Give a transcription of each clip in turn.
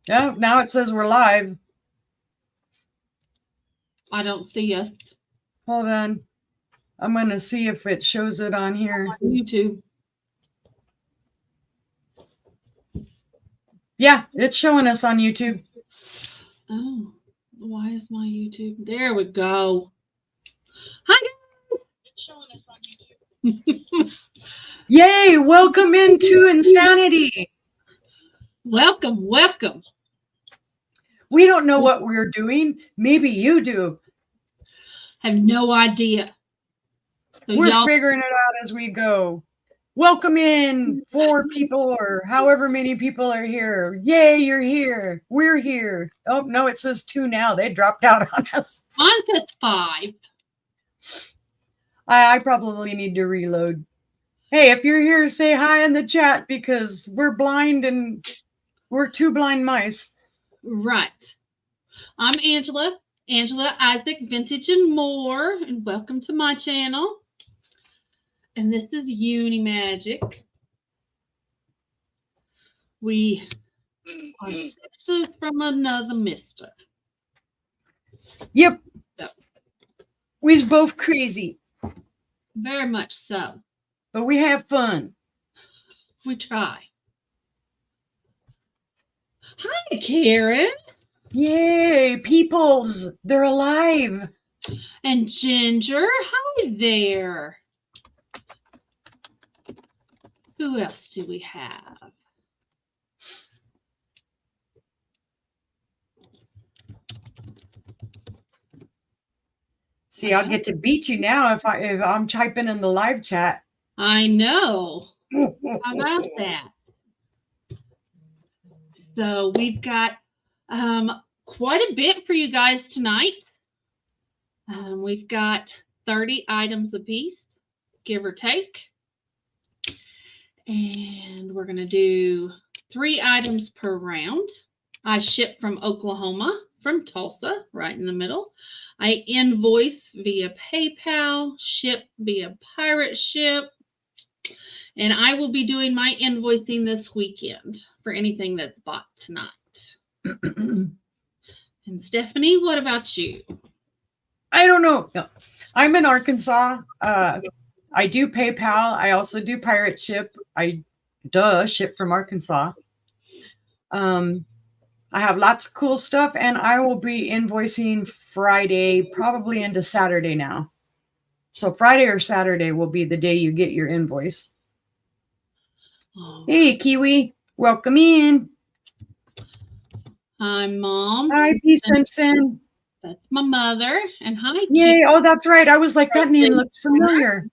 Yeah, now it says we're live. I don't see us. Hold on. I'm going to see if it shows it on here. YouTube. Yeah, it's showing us on YouTube. Oh, why is my YouTube? There we go. Hi, guys. It's showing us on YouTube. Yay, welcome into Insanity. Welcome, welcome. We don't know what we're doing. Maybe you do. Have no idea. So We're figuring it out as we go. Welcome in 4 people or however many people are here. Yay, you're here. We're here. Oh, no, it says 2 now. They dropped out on us. Mine says 5. I probably need to reload. Hey, if you're here, say hi in the chat because we're blind and we're 2 blind mice. Right. I'm Angela Isaac, Vintage and More, and welcome to my channel. And this is Unimagic. We are sisters from another mister. Yep. So. We's both crazy. Very much so. But we have fun. We try. Hi, Karen. Yay, peoples. They're alive. And Ginger, hi there. Who else do we have? See, I'll get to beat you now if I'm typing in the live chat. I know. How about that? So we've got quite a bit for you guys tonight. We've got 30 items apiece, give or take. And we're going to do 3 items per round. I ship from Oklahoma, from Tulsa, right in the middle. I invoice via PayPal, ship via pirate ship. And I will be doing my invoicing this weekend for anything that's bought tonight. And Stephanie, what about you? I don't know. No. I'm in Arkansas. I do PayPal. I also do pirate ship. I ship from Arkansas. I have lots of cool stuff, and I will be invoicing Friday, probably into Saturday now. So Friday or Saturday will be the day you get your invoice. Oh. Hey, Kiwi. Welcome in. Hi, Mom. Hi, P. Simpson. That's my mother. And hi. Yay. Oh, that's right. I was like, that name looks familiar.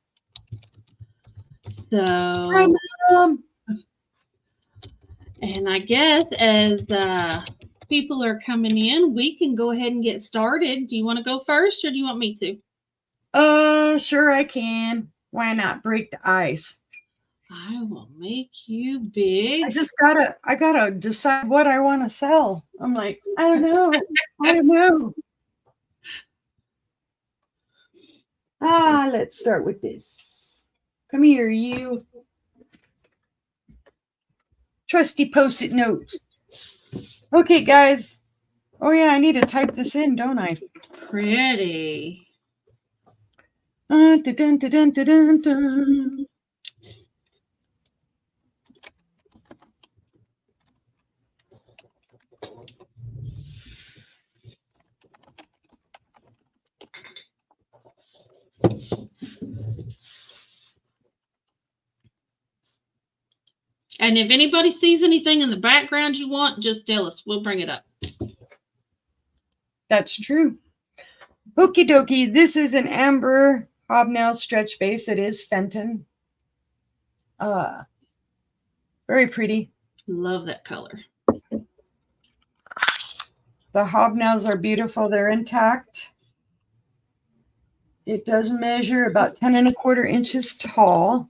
So, hi, Mom. And I guess as people are coming in, we can go ahead and get started. Do you want to go first or do you want me to? Sure I can. Why not break the ice? I will make you big. I gotta decide what I want to sell. I'm like, I don't know. I don't know. Let's start with this. Come here, you. Trusty Post-it notes. Okay, guys. Oh, yeah, I need to type this in, don't I? Pretty. Dun, dun, dun, dun, dun, dun. And if anybody sees anything in the background you want, just tell us. We'll bring it up. That's true. Okie dokie. This is an amber hobnail stretch base. It is Fenton. Very pretty. Love that color. The hobnails are beautiful. They're intact. It does measure about 10 1/4 inches tall.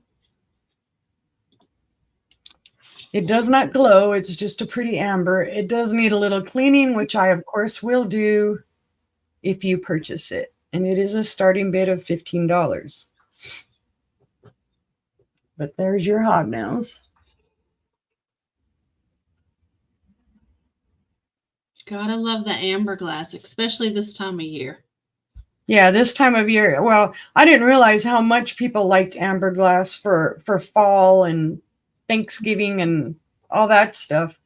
It does not glow. It's just a pretty amber. It does need a little cleaning, which I, of course, will do if you purchase it. And it is a starting bid of $15. But there's your hobnails. Gotta love the amber glass, especially this time of year. Yeah, this time of year. Well, I didn't realize how much people liked amber glass for fall and Thanksgiving and all that stuff.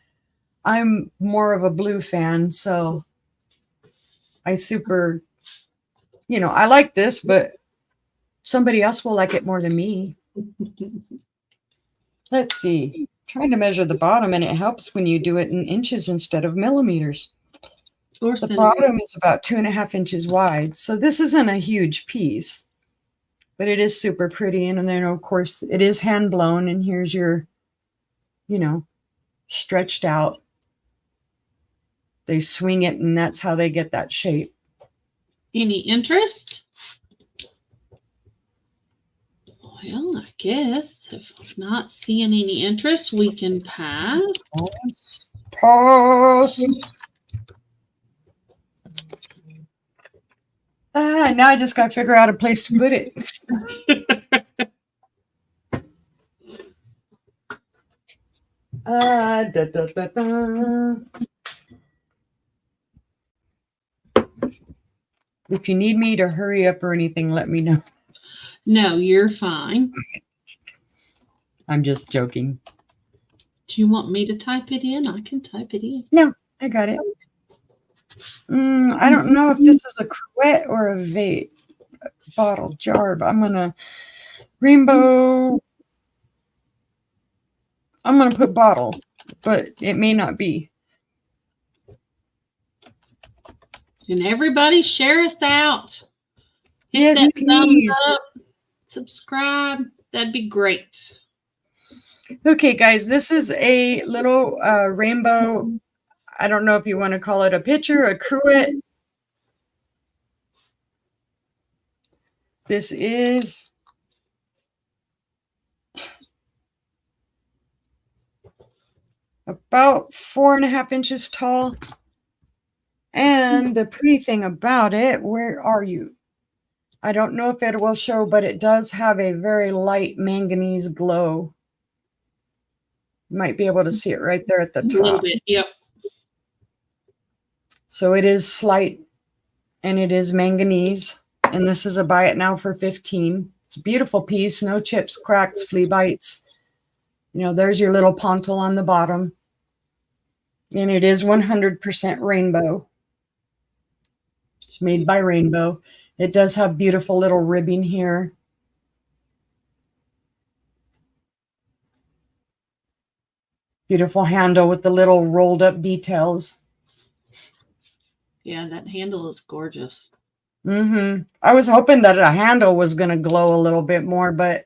I'm more of a blue fan, so I super, I like this, but somebody else will like it more than me. Let's see. Trying to measure the bottom, and it helps when you do it in inches instead of millimeters. Or The bottom is about 2.5 inches wide, so this isn't a huge piece, but it is super pretty. And then, of course, it is hand blown, and here's your, stretched out. They swing it, and that's how they get that shape. Any interest? Well, I guess if I'm not seeing any interest, we can pass. Pass. Now I just got to figure out a place to put it. If you need me to hurry up or anything, let me know. No, you're fine. I'm just joking. Do you want me to type it in? I can type it in. No, I got it. I don't know if this is a cruet or a vape bottle jar, but I'm gonna rainbow. I'm gonna put bottle, but it may not be. And everybody share us out. Hit Yes, that please. thumbs up, subscribe. That'd be great. Okay, guys, this is a little rainbow. I don't know if you want to call it a pitcher, a cruet. This is about 4.5 inches tall. And the pretty thing about it, where are you? I don't know if it will show, but it does have a very light manganese glow. You might be able to see it right there at the top. A little bit, yep. So it is slight, and it is manganese. And this is a buy it now for $15. It's a beautiful piece. No chips, cracks, flea bites. There's your little pontil on the bottom. And it is 100% rainbow. It's made by Rainbow. It does have beautiful little ribbing here. Beautiful handle with the little rolled up details. Yeah, that handle is gorgeous. I was hoping that a handle was going to glow a little bit more, but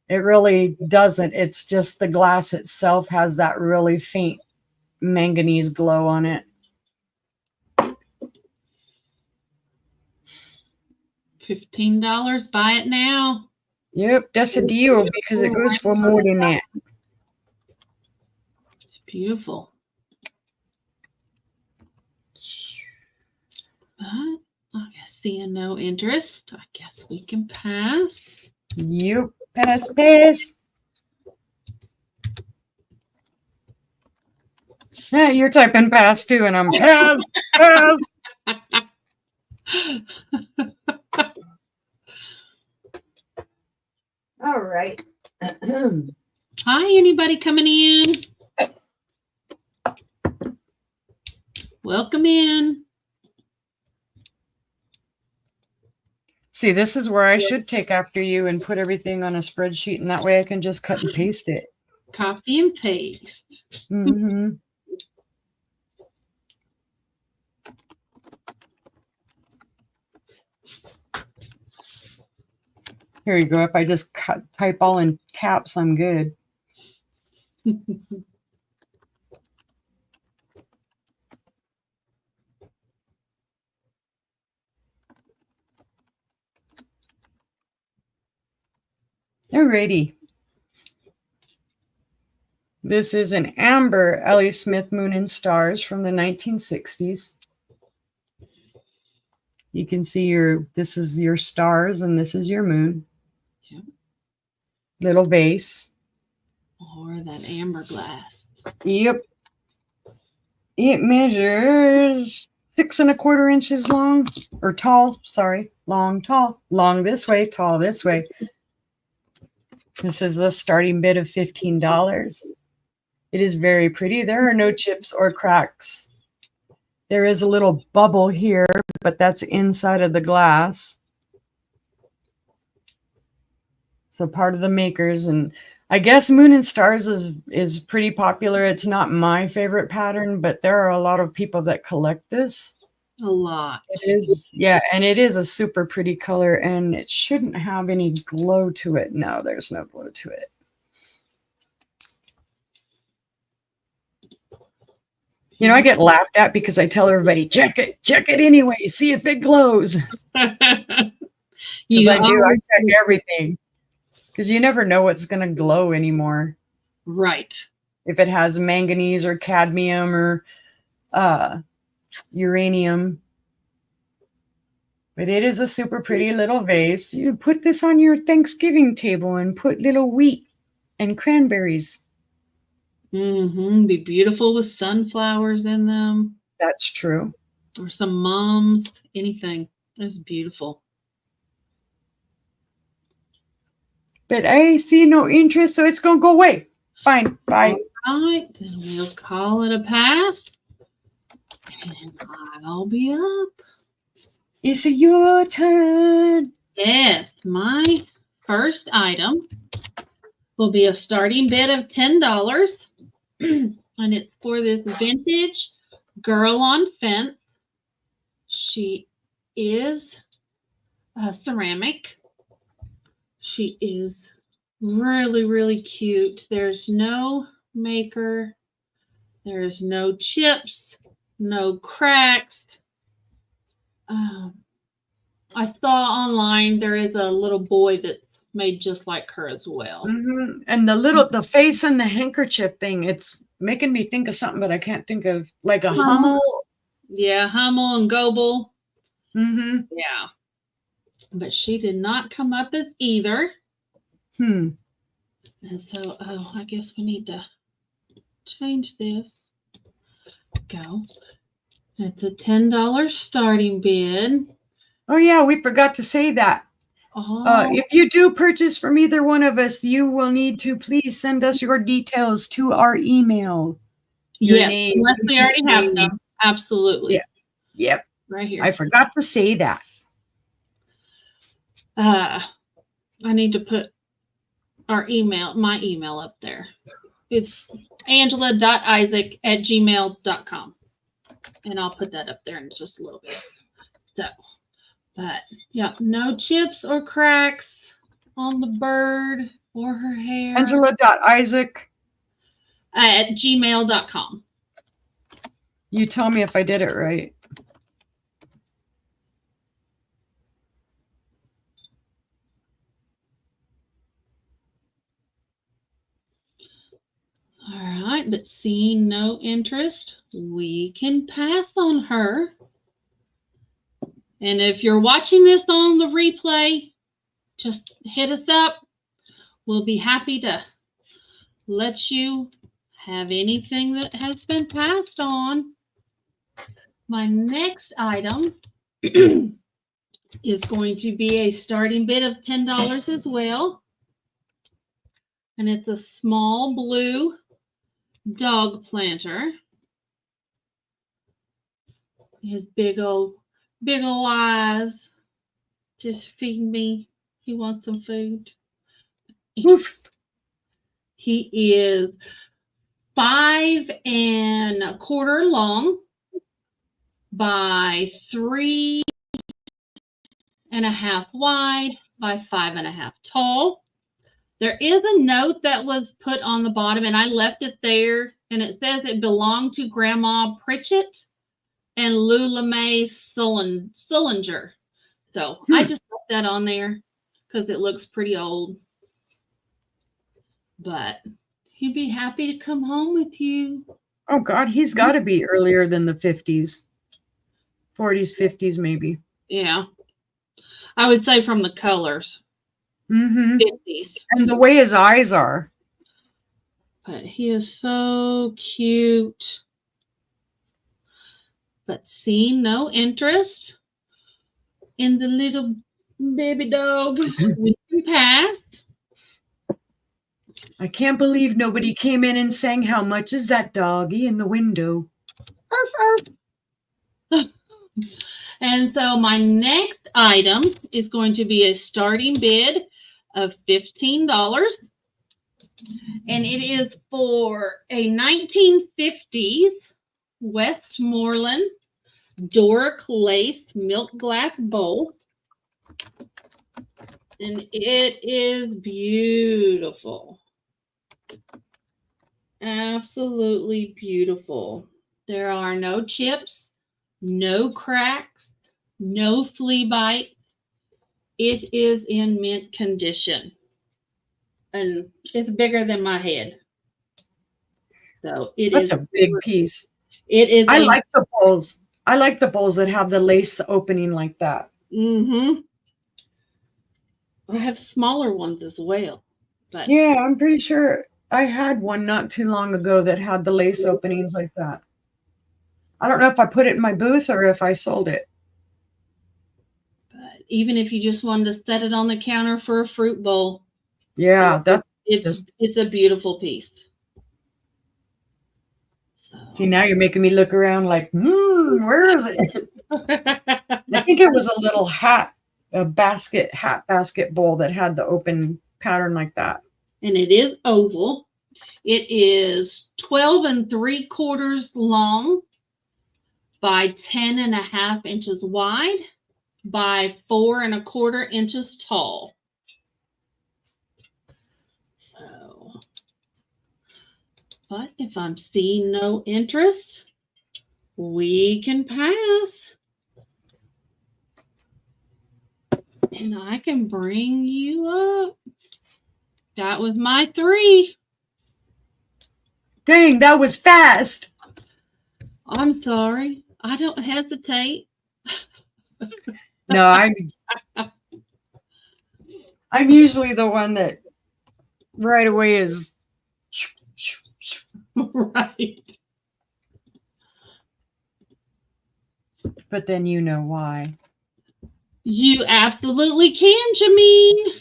it really doesn't. It's just the glass itself has that really faint manganese glow on it. $15. Buy it now. Yep, that's a deal because it goes for more than that. It's beautiful. But I guess seeing no interest, I guess we can pass. Yep, pass. Yeah, you're typing pass too, and I'm pass. All right. Hi, anybody coming in? Welcome in. See, this is where I should take after you and put everything on a spreadsheet, and that way I can just cut and paste it. Copy and paste. Here you go. If I just type all in caps, I'm good. Alrighty. This is an amber Ellie Smith Moon and Stars from the 1960s. You can see this is your stars and this is your moon. Yep. Little vase. Or that amber glass. Yep. It measures 6¼ inches long or tall. Sorry, long, tall, long this way, tall this way. This is a starting bid of $15. It is very pretty. There are no chips or cracks. There is a little bubble here, but that's inside of the glass. So part of the makers, and I guess Moon and Stars is pretty popular. It's not my favorite pattern, but there are a lot of people that collect this. A lot. It is, yeah, and it is a super pretty color, and it shouldn't have any glow to it. No, there's no glow to it. You know, I get laughed at because I tell everybody, check it anyway, see if it glows. Because I do, I check everything. Because you never know what's going to glow anymore. Right. If it has manganese or cadmium or uranium. But it is a super pretty little vase. You put this on your Thanksgiving table and put little wheat and cranberries. Mm-hmm. Be beautiful with sunflowers in them. That's true. Or some mums, anything. That's beautiful. But I see no interest, so it's going to go away. Fine. Bye. All right. Then we'll call it a pass. And I'll be up. It's your turn. Yes. My first item will be a starting bid of $10. And it's for this vintage girl on fence. She is a ceramic. She is really, really cute. There's no maker. There's no chips, no cracks. I saw online there is a little boy that's made just like her as well. Mm-hmm. And the face and the handkerchief thing, it's making me think of something, but I can't think of, like a Hummel. Yeah, Hummel and Goebel. Mm-hmm. Yeah. But she did not come up as either. And so, I guess we need to change this. Go. It's a $10 starting bid. Oh, yeah, we forgot to say that. If you do purchase from either one of us, you will need to please send us your details to our email. Yes, unless we already have them. Absolutely. Yeah. Yep. Right here. I forgot to say that. I need to put my email up there. It's angela.isaac@gmail.com. And I'll put that up there in just a little bit. So, but yeah, no chips or cracks on the bird or her hair. Angela.isaac@gmail.com. You tell me if I did it right. All right, but seeing no interest, we can pass on her. And if you're watching this on the replay, just hit us up. We'll be happy to let you have anything that has been passed on. My next item is going to be a starting bid of $10 as well. And it's a small blue dog planter. His big old eyes. Just feed me. He wants some food. Oof. He is 5 1/4 long by 3 1/2 wide by 5 1/2 tall. There is a note that was put on the bottom, and I left it there, and it says it belonged to Grandma Pritchett and Lula Mae Sullinger. So I just left that on there because it looks pretty old. But he'd be happy to come home with you. Oh, God, he's got to be earlier than the 50s. 40s, 50s, maybe. Yeah. I would say from the colors. 50s. And the way his eyes are. But he is so cute. but seeing no interest in the little baby dog, we can pass. I can't believe nobody came in and sang "How much is that doggy" in the window. Arf, arf. And so my next item is going to be a starting bid of $15. And it is for a 1950s Westmoreland Doric lace milk glass bowl. And it is beautiful. Absolutely beautiful. There are no chips, no cracks, no flea bites. It is in mint condition. And it's bigger than my head. So That's a big piece. It is. I like the bowls. I like the bowls that have the lace opening like that. Mm-hmm. I have smaller ones as well. But yeah, I'm pretty sure I had one not too long ago that had the lace openings like that. I don't know if I put it in my booth or if I sold it. But even if you just wanted to set it on the counter for a fruit bowl. Yeah, it's a beautiful piece. So. See, now you're making me look around like, where is it? I think it was a little hat basket bowl that had the open pattern like that. And it is oval. It is 12 3/4 long by 10.5 inches wide by 4 1/4 inches tall. So, but if I'm seeing no interest, we can pass. And I can bring you up. That was my 3. Dang, that was fast. I'm sorry. I don't hesitate. No, I'm usually the one that right away is right. But then you know why. You absolutely can, Jameen.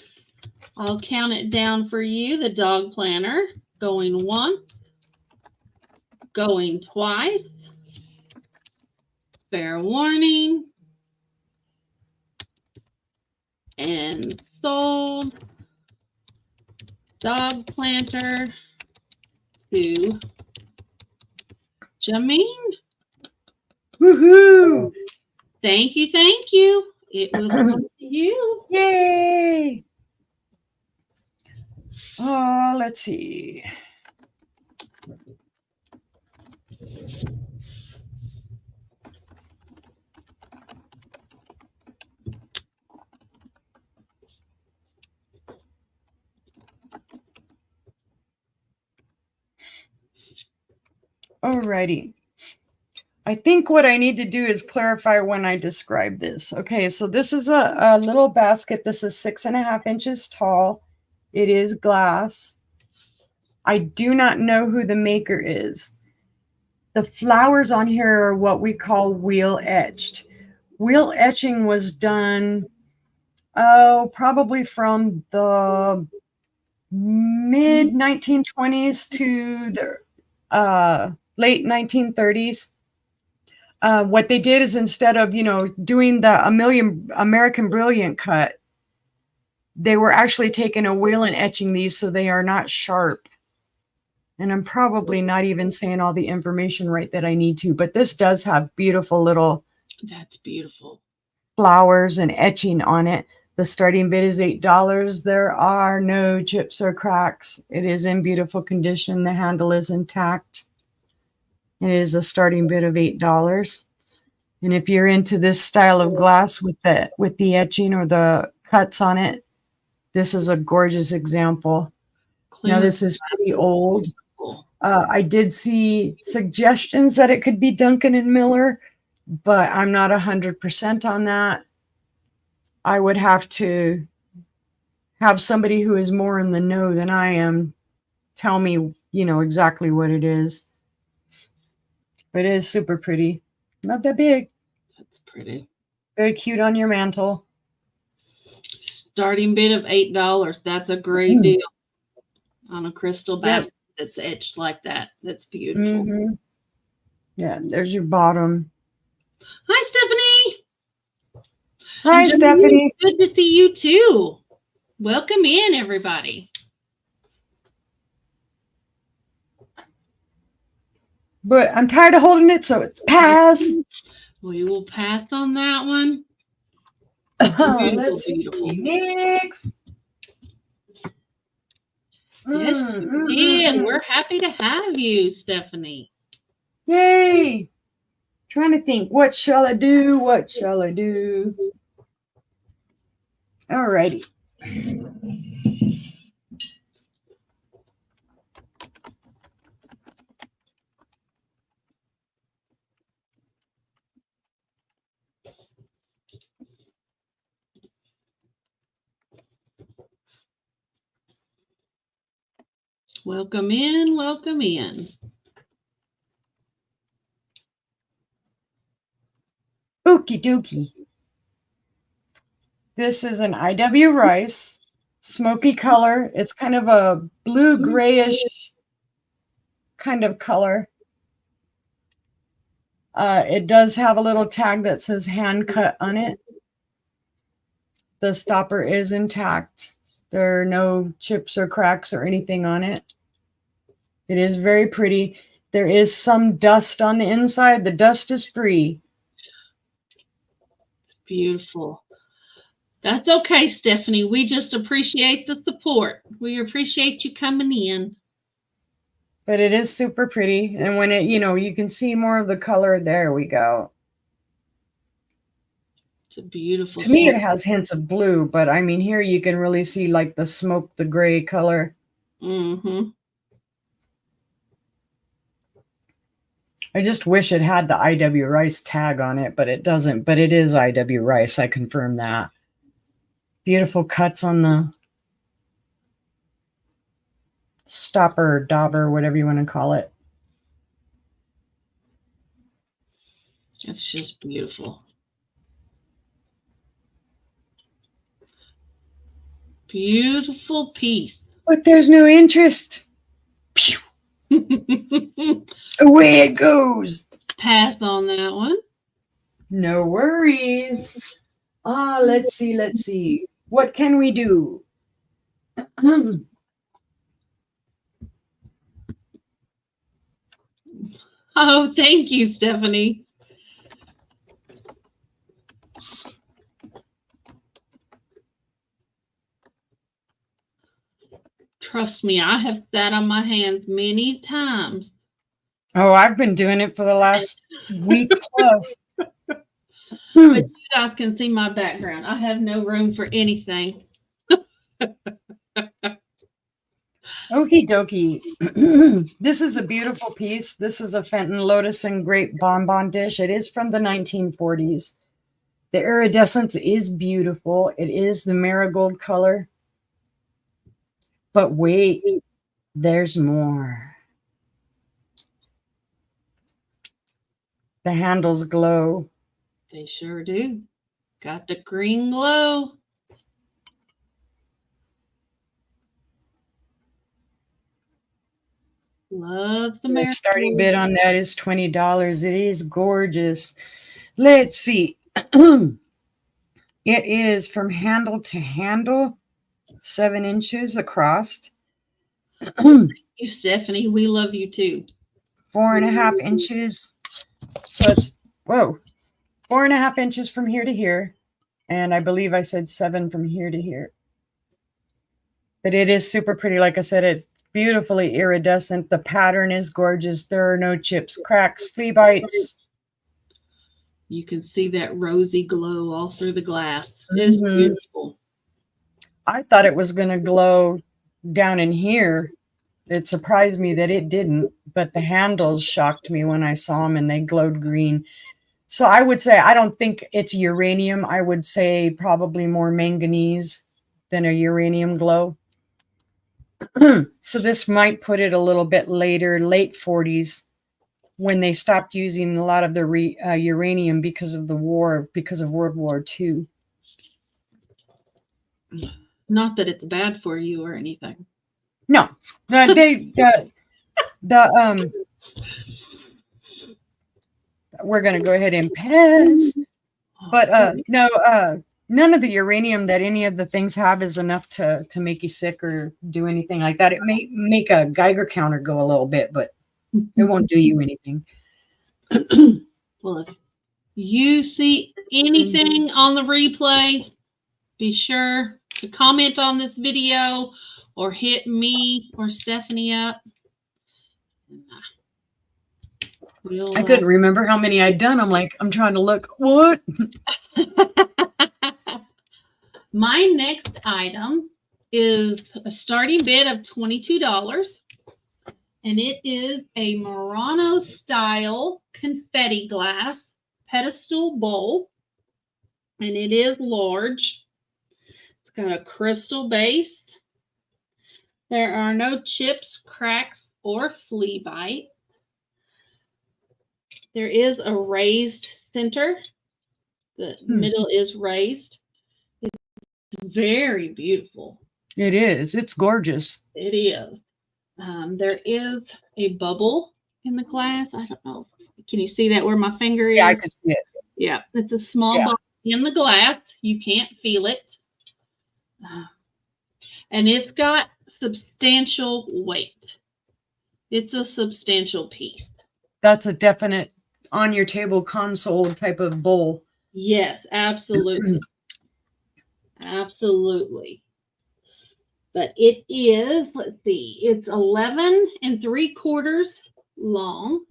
I'll count it down for you. The dog planner going once, going twice. Fair warning. And sold. Dog planter to Jameen. Woohoo! Thank you, thank you. It was up to you. Yay! Oh, let's see. Alrighty. I think what I need to do is clarify when I describe this. Okay, so this is a little basket. This is 6.5 inches tall. It is glass. I do not know who the maker is. The flowers on here are what we call wheel etched. Wheel etching was done, probably from the mid 1920s to the late 1930s. What they did is instead of, doing the American Brilliant cut, they were actually taking a wheel and etching these so they are not sharp. And I'm probably not even saying all the information right that I need to, but this does have beautiful little That's beautiful. flowers and etching on it. The starting bid is $8. There are no chips or cracks. It is in beautiful condition. The handle is intact. And it is a starting bid of $8. And if you're into this style of glass with the etching or the cuts on it, this is a gorgeous example. Now this is pretty old. I did see suggestions that it could be Duncan and Miller, but I'm not 100% on that. I would have to have somebody who is more in the know than I am tell me, exactly what it is. But it is super pretty. Not that big. That's pretty. Very cute on your mantle. Starting bid of $8. That's a great deal on a crystal basket that's etched like that. That's beautiful. Yeah, there's your bottom. Hi, Stephanie. Hi, Stephanie. Good to see you too. Welcome in, everybody. But I'm tired of holding it, so it's pass. We will pass on that one. Let's see. Next. Yes, you did. We're happy to have you, Stephanie. Yay. Trying to think, what shall I do? What shall I do? All righty. Welcome in, welcome in. Okie dokie. This is an IW rice, smoky color. It's kind of a blue grayish kind of color. It does have a little tag that says hand cut on it. The stopper is intact. There are no chips or cracks or anything on it. It is very pretty. There is some dust on the inside. The dust is free. It's beautiful. That's okay, Stephanie. We just appreciate the support. We appreciate you coming in. But it is super pretty. And when it, you can see more of the color. There we go. It's a beautiful. To me, it has hints of blue, but I mean, here you can really see like the smoke, the gray color. Mm-hmm. I just wish it had the IW Rice tag on it, but it doesn't. But it is IW Rice. I confirm that. Beautiful cuts on the stopper, dauber, whatever you want to call it. It's just beautiful. Beautiful piece. But there's no interest. Pew. Away it goes. Pass on that one. No worries. Let's see. What can we do? Oh, thank you, Stephanie. Trust me, I have sat on my hands many times. Oh, I've been doing it for the last week plus. But you guys can see my background. I have no room for anything. Okie dokie. This is a beautiful piece. This is a Fenton Lotus and Grape bonbon dish. It is from the 1940s. The iridescence is beautiful. It is the marigold color. But wait, there's more. The handles glow. They sure do. Got the green glow. Love the The starting bid on that is $20. It is gorgeous. Let's see. It is from handle to handle, 7 inches across. You, Stephanie. We love you too. 4.5 inches. So it's 4.5 inches from here to here. And I believe I said 7 from here to here. But it is super pretty. Like I said, it's beautifully iridescent. The pattern is gorgeous. There are no chips, cracks, flea bites. You can see that rosy glow all through the glass. It's beautiful. I thought it was going to glow down in here. It surprised me that it didn't, but the handles shocked me when I saw them and they glowed green. So I would say, I don't think it's uranium. I would say probably more manganese than a uranium glow. So this might put it a little bit later, late 40s. when they stopped using a lot of the uranium because of the war, because of World War II. Not that it's bad for you or anything. No, the we're gonna go ahead and pass. But no, none of the uranium that any of the things have is enough to make you sick or do anything like that. It may make a Geiger counter go a little bit, but it won't do you anything. Well, if you see anything on the replay, be sure to comment on this video or hit me or Stephanie up. I couldn't remember how many I'd done. I'm like, I'm trying to look. What? My next item is a starting bid of $22. And it is a Murano style confetti glass pedestal bowl. And it is large. It's got a crystal base. There are no chips, cracks, or flea bite. There is a raised center. The middle is raised. It's very beautiful. It is. It's gorgeous. It is. There is a bubble in the glass. I don't know. Can you see that where my finger is? Yeah, I can see it. Yeah, it's a small bubble in the glass. You can't feel it. And it's got substantial weight. It's a substantial piece. That's a definite on your table console type of bowl. Yes, absolutely. Absolutely. But it is, let's see, it's 11 3/4 long,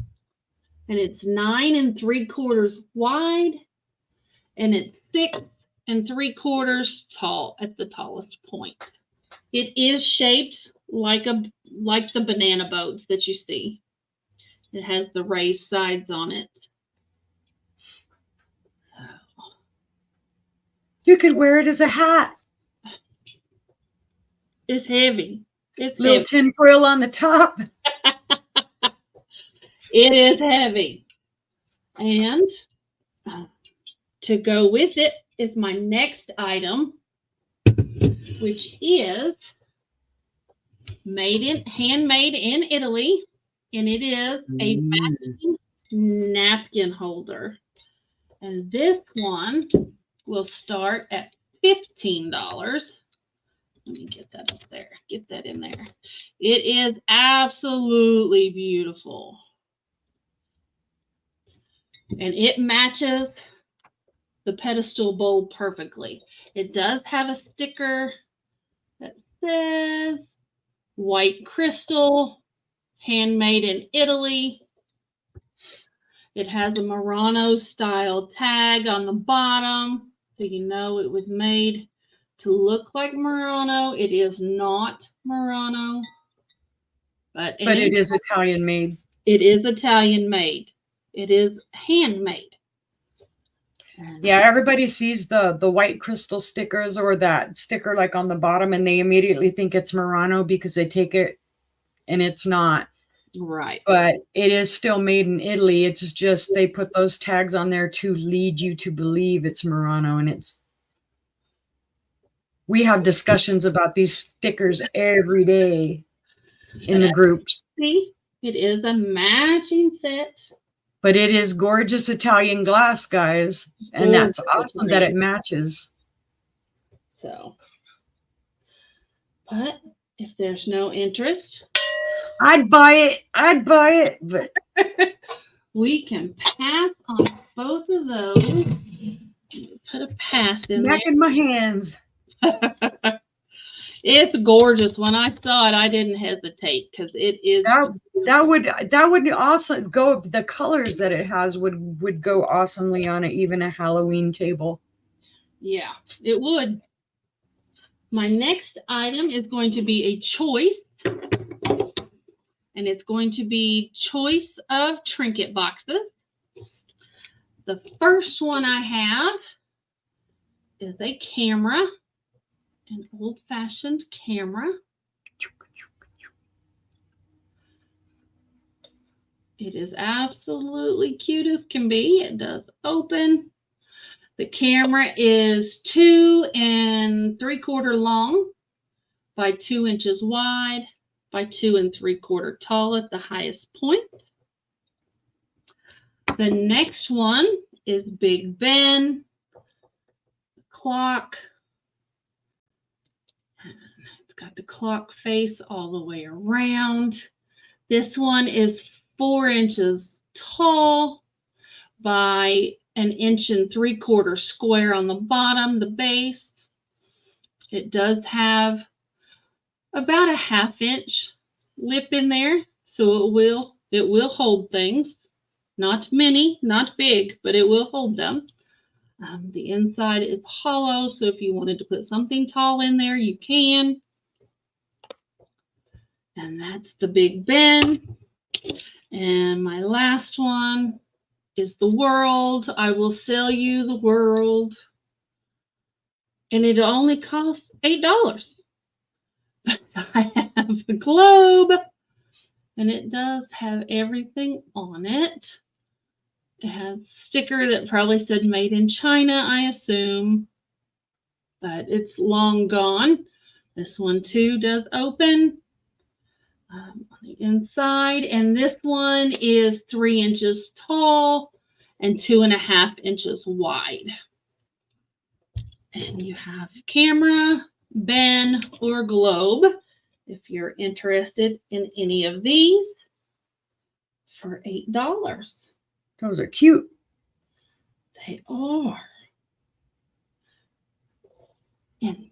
and it's 9 3/4 wide, and it's 6 3/4 tall at the tallest point. It is shaped like the banana boats that you see. It has the raised sides on it. You could wear it as a hat. It's heavy. It's little heavy. tin foil on the top. It is heavy. And to go with it is my next item, which is handmade in Italy, and it is a matching napkin holder. And this one will start at $15. Let me get that up there. Get that in there. It is absolutely beautiful. And it matches the pedestal bowl perfectly. It does have a sticker that says white crystal, handmade in Italy. It has a Murano style tag on the bottom, so you know it was made to look like Murano. It is not Murano, but it is Italian made. It is Italian made. It is handmade. Yeah, everybody sees the white crystal stickers or that sticker like on the bottom, and they immediately think it's Murano because they take it, and it's not. Right. But it is still made in Italy. It's just they put those tags on there to lead you to believe it's Murano, and it's. We have discussions about these stickers every day in the groups. See, it is a matching set. But it is gorgeous Italian glass, guys. And that's awesome that it matches. So, but if there's no interest, I'd buy it. But we can pass on both of those. Put a pass in there. Smack in my hands. It's gorgeous. When I saw it, I didn't hesitate because it is. That would also go. The colors that it has would go awesomely on even a Halloween table. Yeah, it would. My next item is going to be a choice, and it's going to be choice of trinket boxes. The first one I have is a camera. An old-fashioned camera. It is absolutely cute as can be. It does open. The camera is 2 3/4 long by 2 inches wide by 2 3/4 tall at the highest point. The next one is Big Ben clock. It's got the clock face all the way around. This one is 4 inches tall by 1 3/4 inches square on the bottom, the base. It does have about a 1/2 inch lip in there, so it will hold things. Not many, not big, but it will hold them. The inside is hollow, so if you wanted to put something tall in there, you can. And that's the Big Ben. And my last one is the world. I will sell you the world. And it only costs $8. But I have a globe. And it does have everything on it. It has a sticker that probably said made in China, I assume. But it's long gone. This one too does open on the inside. And this one is 3 inches tall and 2.5 inches wide. And you have camera, Ben, or globe if you're interested in any of these for $8. Those are cute. They are. And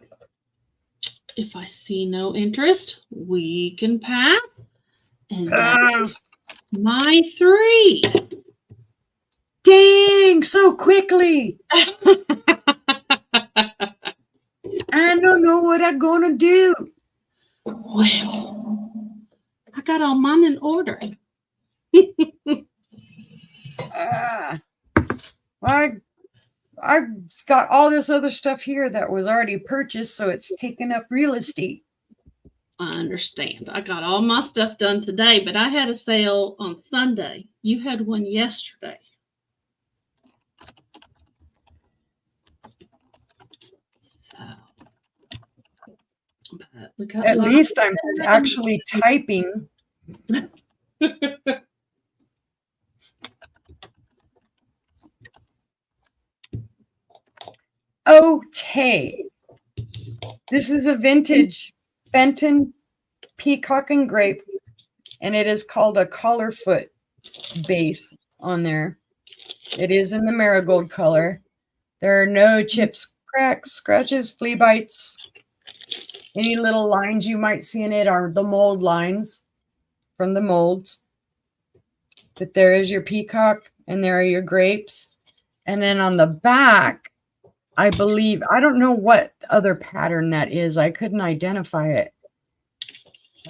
if I see no interest, we can pass. And that's my 3. Dang, so quickly. I don't know what I'm going to do. Well, I got all mine in order. Well, I've got all this other stuff here that was already purchased, so it's taking up real estate. I understand. I got all my stuff done today, but I had a sale on Sunday. You had one yesterday. At least I'm actually typing. Okay. This is a vintage Benton peacock and grape, and it is called a collarfoot base on there. It is in the marigold color. There are no chips, cracks, scratches, flea bites. Any little lines you might see in it are the mold lines from the molds. But there is your peacock, and there are your grapes. And then on the back, I believe, I don't know what other pattern that is. I couldn't identify it.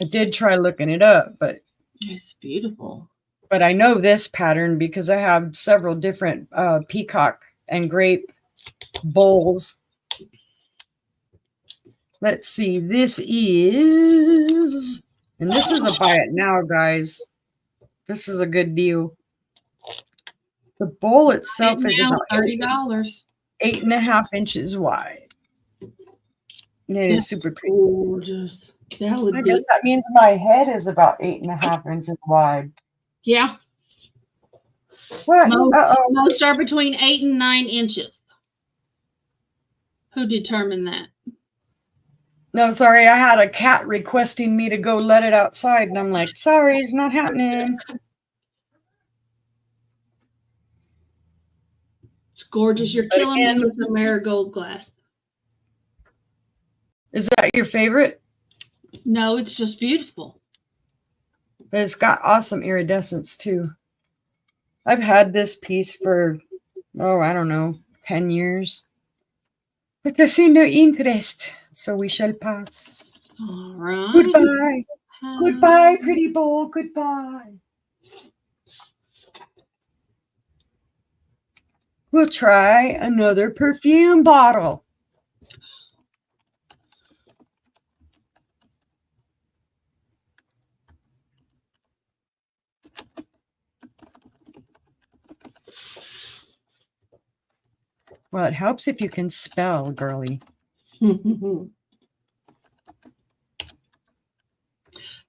I did try looking it up, but it's beautiful. But I know this pattern because I have several different peacock and grape bowls. Let's see. This is, and this is a buy it now, guys. This is a good deal. The bowl itself is about $30. 8.5 inches wide. It is super pretty. Gorgeous. I guess that means my head is about 8.5 inches wide. Yeah. What? Most are between 8 and 9 inches. Who determined that? No, sorry. I had a cat requesting me to go let it outside, and I'm like, sorry, it's not happening. It's gorgeous. You're killing me with the marigold glass. Is that your favorite? No, it's just beautiful. But it's got awesome iridescence, too. I've had this piece for, I don't know, 10 years. But I see no interest, so we shall pass. All right. Goodbye. Goodbye, pretty bowl. Goodbye. We'll try another perfume bottle. Well, it helps if you can spell, girly.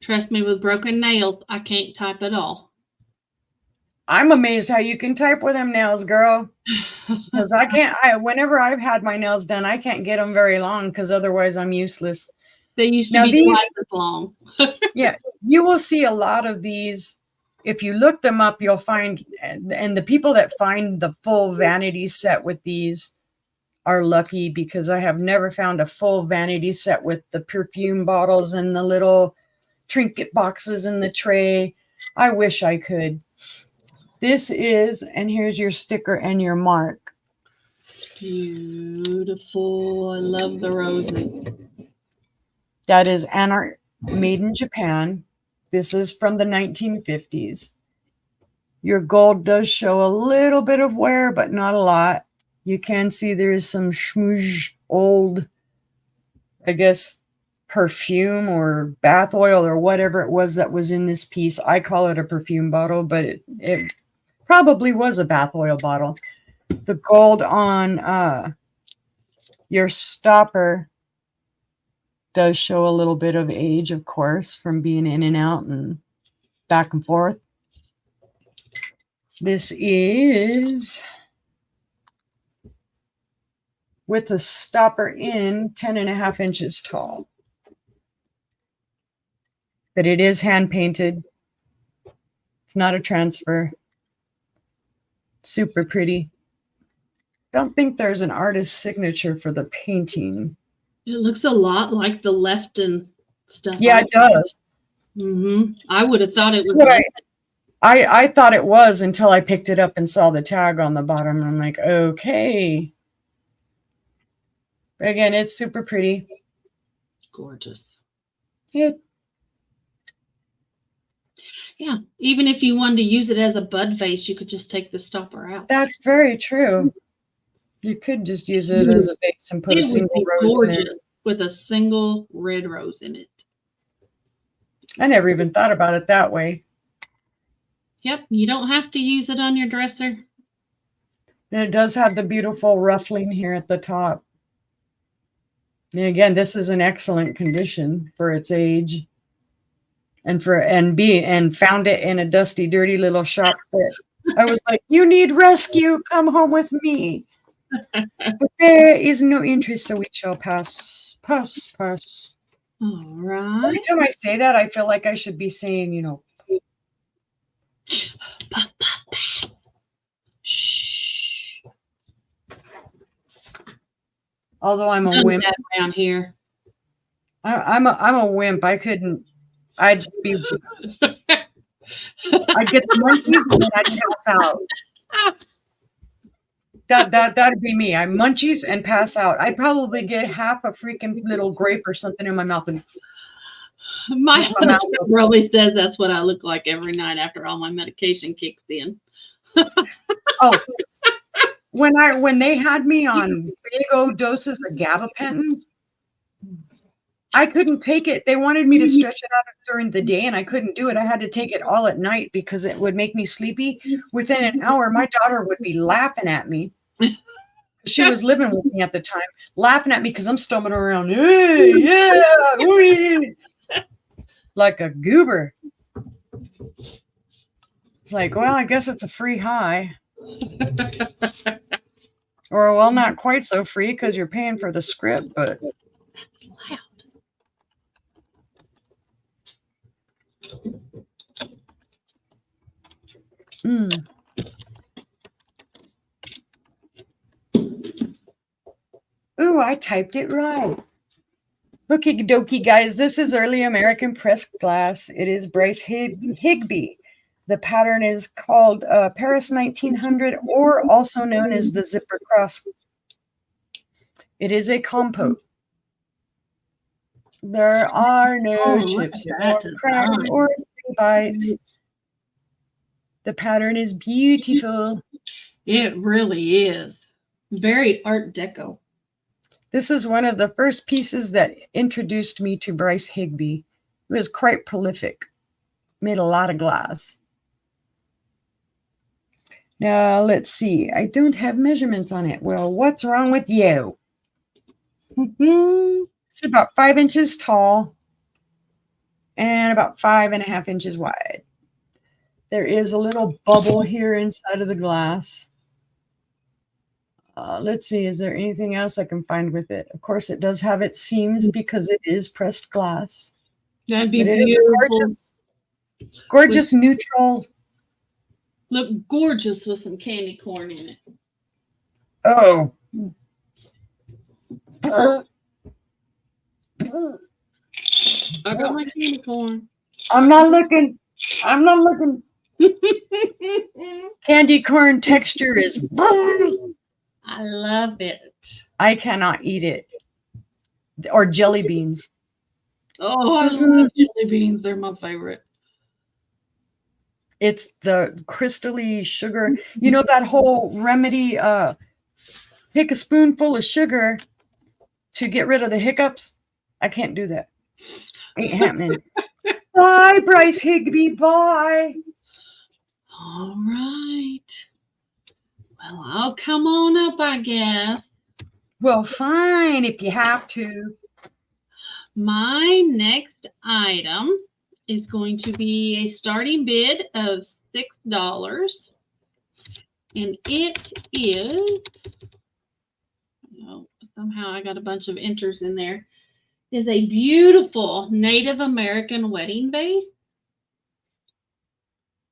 Trust me, with broken nails, I can't type at all. I'm amazed how you can type with them nails, girl. Because I can't. Whenever I've had my nails done, I can't get them very long because otherwise I'm useless. They used to Now be these, twice as long. yeah, you will see a lot of these. If you look them up, you'll find, and the people that find the full vanity set with these are lucky, because I have never found a full vanity set with the perfume bottles and the little trinket boxes in the tray. I wish I could. This is, and here's your sticker and your mark. It's beautiful. I love the roses. That is Anart, made in Japan. This is from the 1950s. Your gold does show a little bit of wear, but not a lot. You can see there's some schmooze old, I guess, perfume or bath oil or whatever it was that was in this piece. I call it a perfume bottle, but it probably was a bath oil bottle. The gold on your stopper does show a little bit of age, of course, from being in and out and back and forth. This is, with the stopper in, 10.5 inches tall. But it is hand painted. It's not a transfer. Super pretty. Don't think there's an artist's signature for the painting. It looks a lot like the Lefton stuff. Yeah, it does. I would have thought it was. I thought it was until I picked it up and saw the tag on the bottom. And I'm like, okay. But again, it's super pretty. Gorgeous. Yeah. Yeah. Even if you wanted to use it as a bud vase, you could just take the stopper out. That's very true. You could just use it as a vase and put a single rose in it. With a single red rose in it. I never even thought about it that way. Yep. You don't have to use it on your dresser. And it does have the beautiful ruffling here at the top. And again, this is in excellent condition for its age. And found it in a dusty, dirty little shop that I was like, you need rescue, come home with me. But there is no interest, so we shall pass. All right. Every time I say that, I feel like I should be saying, Shh. Although I'm a wimp around here. I'm a wimp. I'd get the munchies and then I'd pass out. That'd be me. I munchies and pass out. I'd probably get half a freaking little grape or something in my mouth. And my husband always says that's what I look like every night after all my medication kicks in. Oh, when they had me on big old doses of gabapentin, I couldn't take it. They wanted me to stretch it out during the day, and I couldn't do it. I had to take it all at night because it would make me sleepy. Within an hour, my daughter would be laughing at me. She was living with me at the time, laughing at me because I'm stumbling around. Hey, yeah, wee, like a goober. It's like, well, I guess it's a free high. Or, well, not quite so free because you're paying for the script, but. Ooh, I typed it right. Okay, dokie, guys. This is early American pressed glass. It is Bryce Higbee. The pattern is called Paris 1900, or also known as the zipper cross. It is a compote. There are no chips or cracks or bites. The pattern is beautiful. It really is. Very Art Deco. This is one of the first pieces that introduced me to Bryce Higbee. He was quite prolific. Made a lot of glass. Now, let's see. I don't have measurements on it. Well, what's wrong with you? It's about 5 inches tall and about 5.5 inches wide. There is a little bubble here inside of the glass. Let's see, is there anything else I can find with it? Of course, it does have its seams because it is pressed glass. That'd be But it is a beautiful. gorgeous neutral. Look gorgeous with some candy corn in it. Oh. I got my candy corn. I'm not looking. I'm not looking. Candy corn texture is. I love it. I cannot eat it. Or jelly beans. Oh, I love jelly beans. They're my favorite. It's the crystally sugar. You know that whole remedy, take a spoonful of sugar to get rid of the hiccups? I can't do that. Ain't happening. Bye, Bryce Higby. Bye. All right. Well, I'll come on up, I guess. Well, fine if you have to. My next item is going to be a starting bid of $6. And it is, oh, somehow I got a bunch of enters in there. It is a beautiful Native American wedding vase.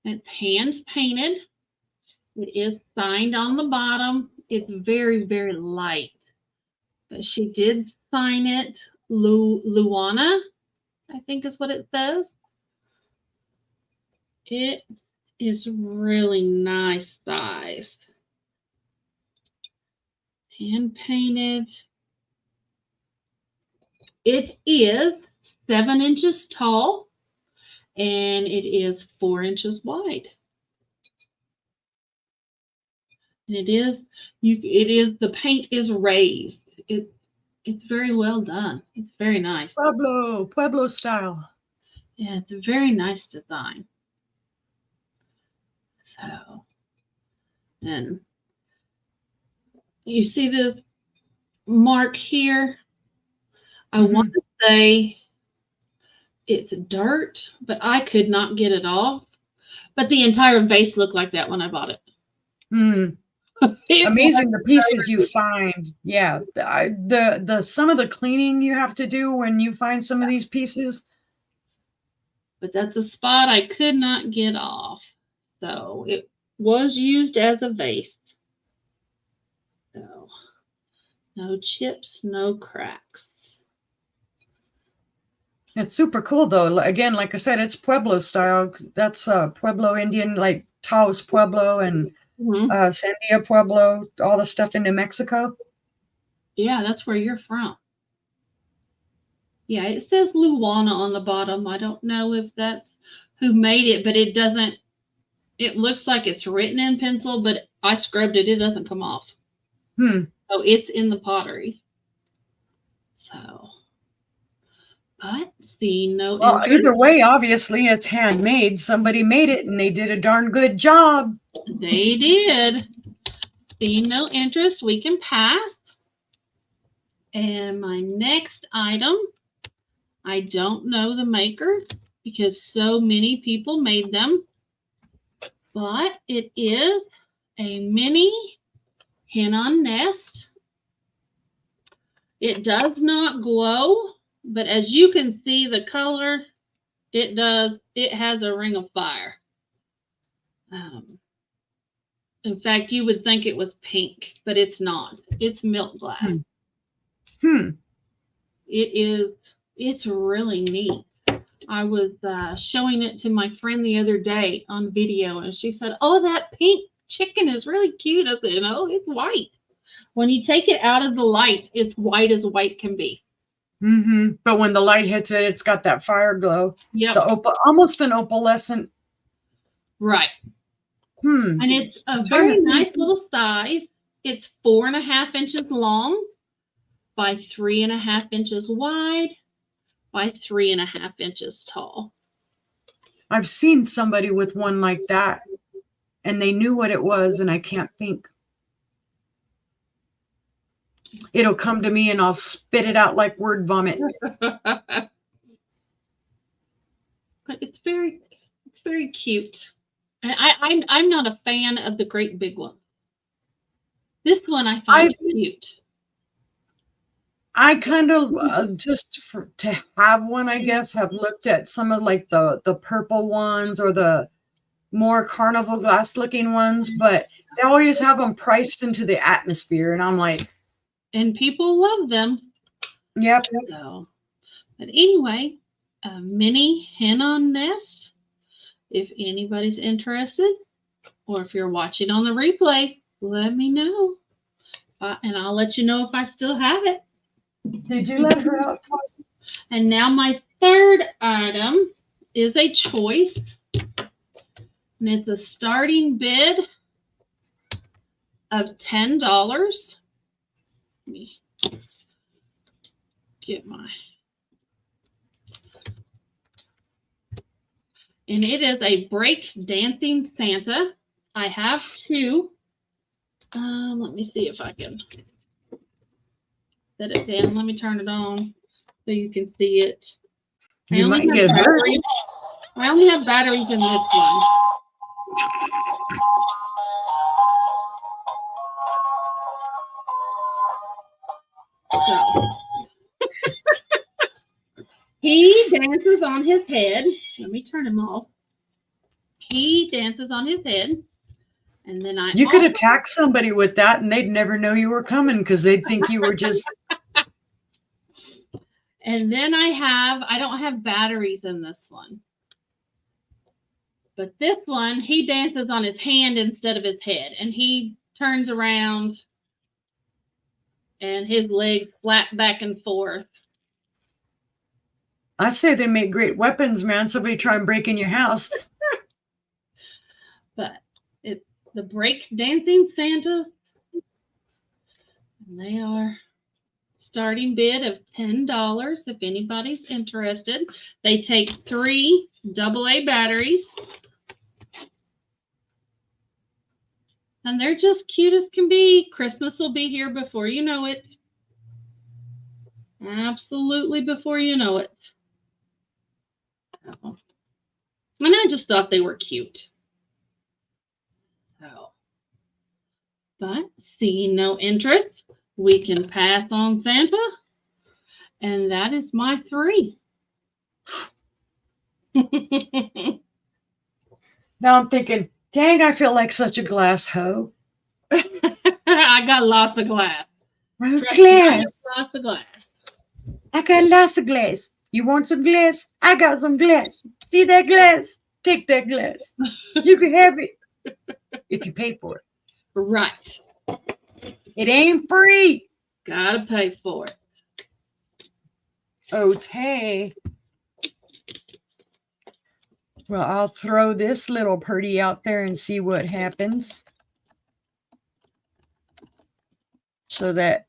It's hand painted. It is signed on the bottom. It's very, very light. But she did sign it Luana, I think is what it says. It is really nice size. Hand painted. It is 7 inches tall and it is 4 inches wide. And the paint is raised. It's very well done. It's very nice. Pueblo style. Yeah, it's a very nice design. So, and you see this mark here? I want to say it's dirt, but I could not get it off. But the entire vase looked like that when I bought it. Amazing the pieces you find. Yeah, the some of the cleaning you have to do when you find some of these pieces. But that's a spot I could not get off. So it was used as a vase. So no chips, no cracks. It's super cool though. Again, like I said, it's Pueblo style. That's Pueblo Indian, like Taos Pueblo and Sandia Pueblo, all the stuff in New Mexico. Yeah, that's where you're from. Yeah, it says Luana on the bottom. I don't know if that's who made it, but it doesn't. It looks like it's written in pencil, but I scrubbed it. It doesn't come off. So it's in the pottery. So, but see, no. Well, either way, obviously it's handmade. Somebody made it and they did a darn good job. They did. See, no interest. We can pass. And my next item, I don't know the maker because so many people made them, but it is a mini hen-on nest. It does not glow, but as you can see the color, it does. It has a ring of fire. In fact, you would think it was pink, but it's not. It's milk glass. It's really neat. I was showing it to my friend the other day on video, and she said, "Oh, that pink chicken is really cute." I said, "No, it's white. When you take it out of the light, it's white as white can be." But when the light hits it, it's got that fire glow. Yeah, almost an opalescent. Right. And it's a very nice little size. It's 4.5 inches long by 3.5 inches wide by 3.5 inches tall. I've seen somebody with one like that. and they knew what it was, and I can't think. It'll come to me and I'll spit it out like word vomit. But it's very cute. And I'm not a fan of the great big ones. This one I find cute. I kind of to have one, I guess, have looked at some of like the purple ones or the more carnival glass looking ones, but they always have them priced into the atmosphere, and I'm like, and people love them. Yep. So, but anyway, a mini hen-on nest. If anybody's interested, or if you're watching on the replay, let me know, and I'll let you know if I still have it. Did you let her out? And now my third item is a choice, and it's a starting bid of $10. Let me get my, and it is a break dancing Santa. I have two. Let me see if I can set it down. Let me turn it on so you can see it. You might get hurt. I only have batteries in this one. So he dances on his head. Let me turn him off. He dances on his head. And then you could attack somebody with that and they'd never know you were coming because they'd think you were just. And then I don't have batteries in this one. But this one, he dances on his hand instead of his head. And he turns around and his legs flap back and forth. I say they make great weapons, man. Somebody try and break in your house. But it's the break dancing Santas. And they are starting bid of $10 if anybody's interested. They take 3 AA batteries. And they're just cute as can be. Christmas will be here before you know it. Absolutely before you know it. And I just thought they were cute. So, but seeing no interest, we can pass on Santa. And that is my 3. Now I'm thinking, dang, I feel like such a glass hoe. I got lots of glass. Glass. Lots of glass. I got lots of glass. You want some glass? I got some glass. See that glass? Take that glass. You can have it if you pay for it. Right. It ain't free. Gotta pay for it. Okay. Well, I'll throw this little purdy out there and see what happens. So that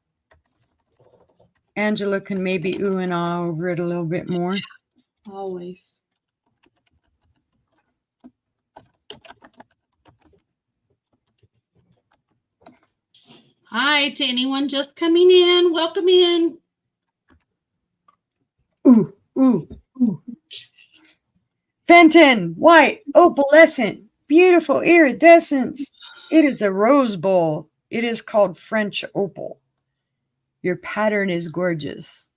Angela can maybe ooh and ah over it a little bit more. Always. Hi to anyone just coming in. Welcome in. Ooh, ooh, ooh. Fenton, white, opalescent, beautiful iridescence. It is a rose bowl. It is called French opal. Your pattern is gorgeous.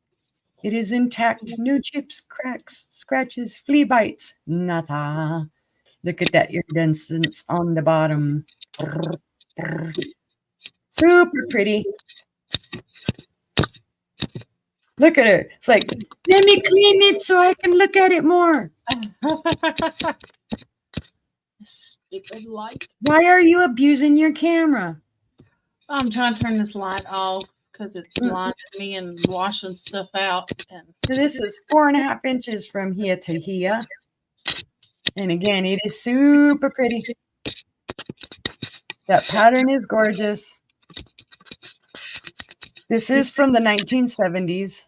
It is intact. No chips, cracks, scratches, flea bites. Nada. Look at that iridescence on the bottom. Super pretty. Look at her. It's like, let me clean it so I can look at it more. Stupid light. Why are you abusing your camera? I'm trying to turn this light off because it's blinding me and washing stuff out. And this is 4.5 inches from here to here. And again, it is super pretty. That pattern is gorgeous. This is from the 1970s.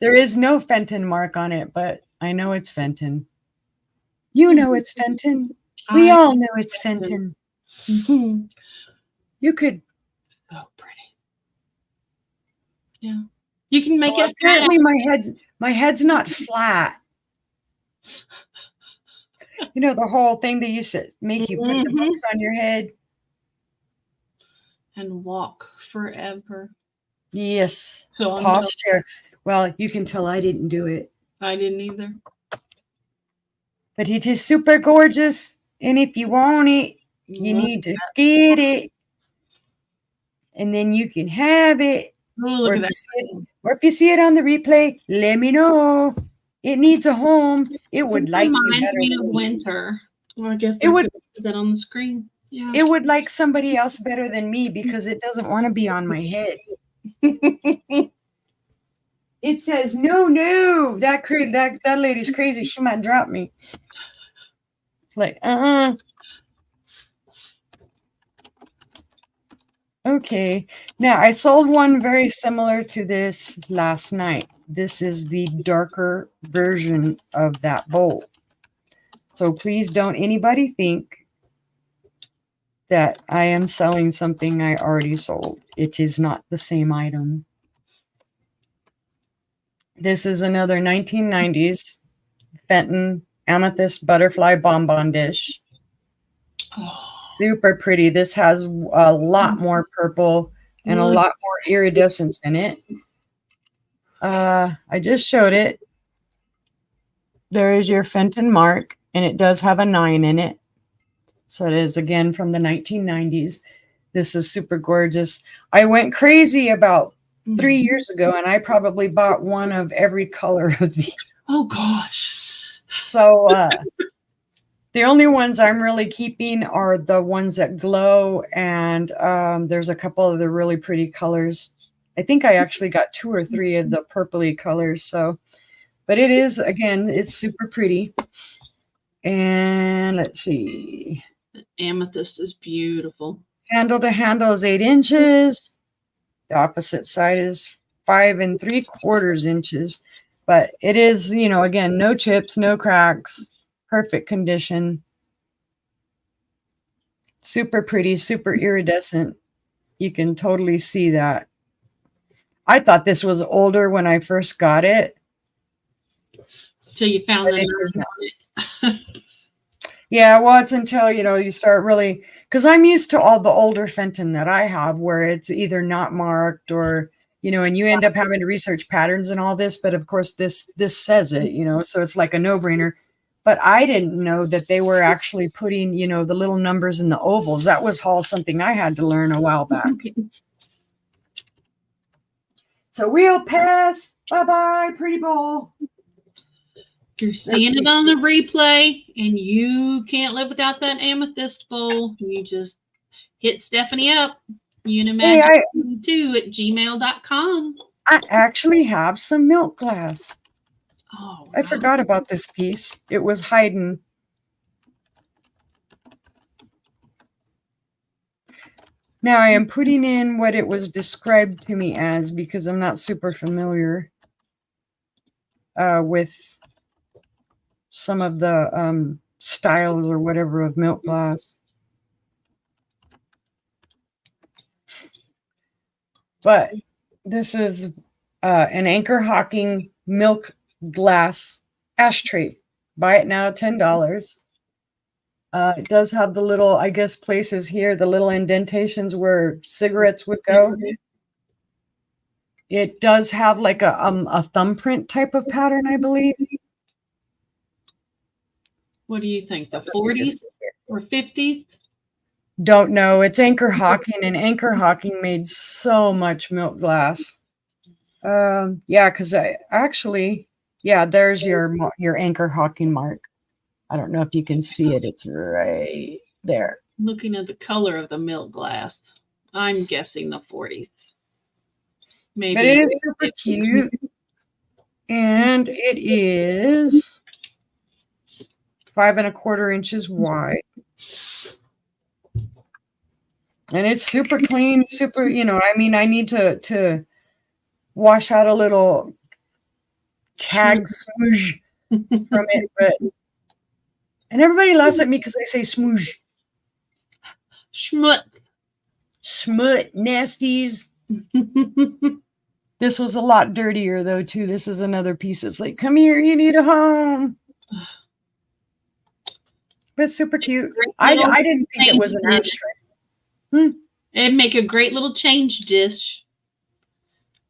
There is no Fenton mark on it, but I know it's Fenton. You know it's Fenton. We all know it's Fenton. Mhm. You could. So pretty. Yeah. You can make Oh, it apparently my head's not flat. You know the whole thing they used to make you put the books on your head. And walk forever. Yes. So Posture. Well, you can tell I didn't do it. I didn't either. But it is super gorgeous. And if you want it, you need to get it. And then you can have it. Oh, look at that. Or if you see it on the replay, let me know. It needs a home. It would like you reminds better me than of me. winter. Well, I guess It would put that on the screen. Yeah. It would like somebody else better than me because it doesn't want to be on my head. It says, no, that lady's crazy. She might drop me. It's like, Okay. Now, I sold one very similar to this last night. This is the darker version of that bowl. So please don't anybody think that I am selling something I already sold. It is not the same item. This is another 1990s Fenton amethyst butterfly bonbon dish. Oh. Super pretty. This has a lot more purple and a lot more iridescence in it. I just showed it. There is your Fenton mark, and it does have a 9 in it. So it is, again, from the 1990s. This is super gorgeous. I went crazy about 3 years ago, and I probably bought one of every color of the. Oh, gosh. So the only ones I'm really keeping are the ones that glow, and there's a couple of the really pretty colors. I think I actually got 2 or 3 of the purpley colors. So, but it is, again, it's super pretty. And let's see. The amethyst is beautiful. Handle to handle is 8 inches. The opposite side is 5 3/4 inches. But it is, again, no chips, no cracks, perfect condition. Super pretty, super iridescent. You can totally see that. I thought this was older when I first got it. Till you found that. Yeah, well, it's until, you start really, because I'm used to all the older Fenton that I have where it's either not marked or, and you end up having to research patterns and all this. But of course, this says it, so it's like a no-brainer. But I didn't know that they were actually putting, the little numbers in the ovals. That was all something I had to learn a while back. So we'll pass. Bye-bye, pretty bowl. You're seeing it on the replay, and you can't live without that amethyst bowl. You just hit Stephanie up, unimagic22@gmail.com. I actually have some milk glass. Oh, wow. I forgot about this piece. It was hiding. Now I am putting in what it was described to me as because I'm not super familiar with some of the styles or whatever of milk glass. But this is an Anchor Hawking milk glass ashtray. Buy it now, $10. It does have the little, I guess, places here, the little indentations where cigarettes would go. It does have like a thumbprint type of pattern, I believe. What do you think? The 40s or 50s? Don't know. It's Anchor Hawking, and Anchor Hawking made so much milk glass. Yeah, because there's your Anchor Hawking mark. I don't know if you can see it. It's right there. Looking at the color of the milk glass, I'm guessing the 40s. Maybe. But it is super cute. And it is 5 1/4 inches wide. And it's super clean, super, I need to wash out a little tag smoosh from it, but And everybody laughs at me because I say smoosh. Schmut. Schmut, nasties. This was a lot dirtier though too. This is another piece. It's like, come here, you need a home. But super cute. I didn't think it was an ashtray. It'd make a great little change dish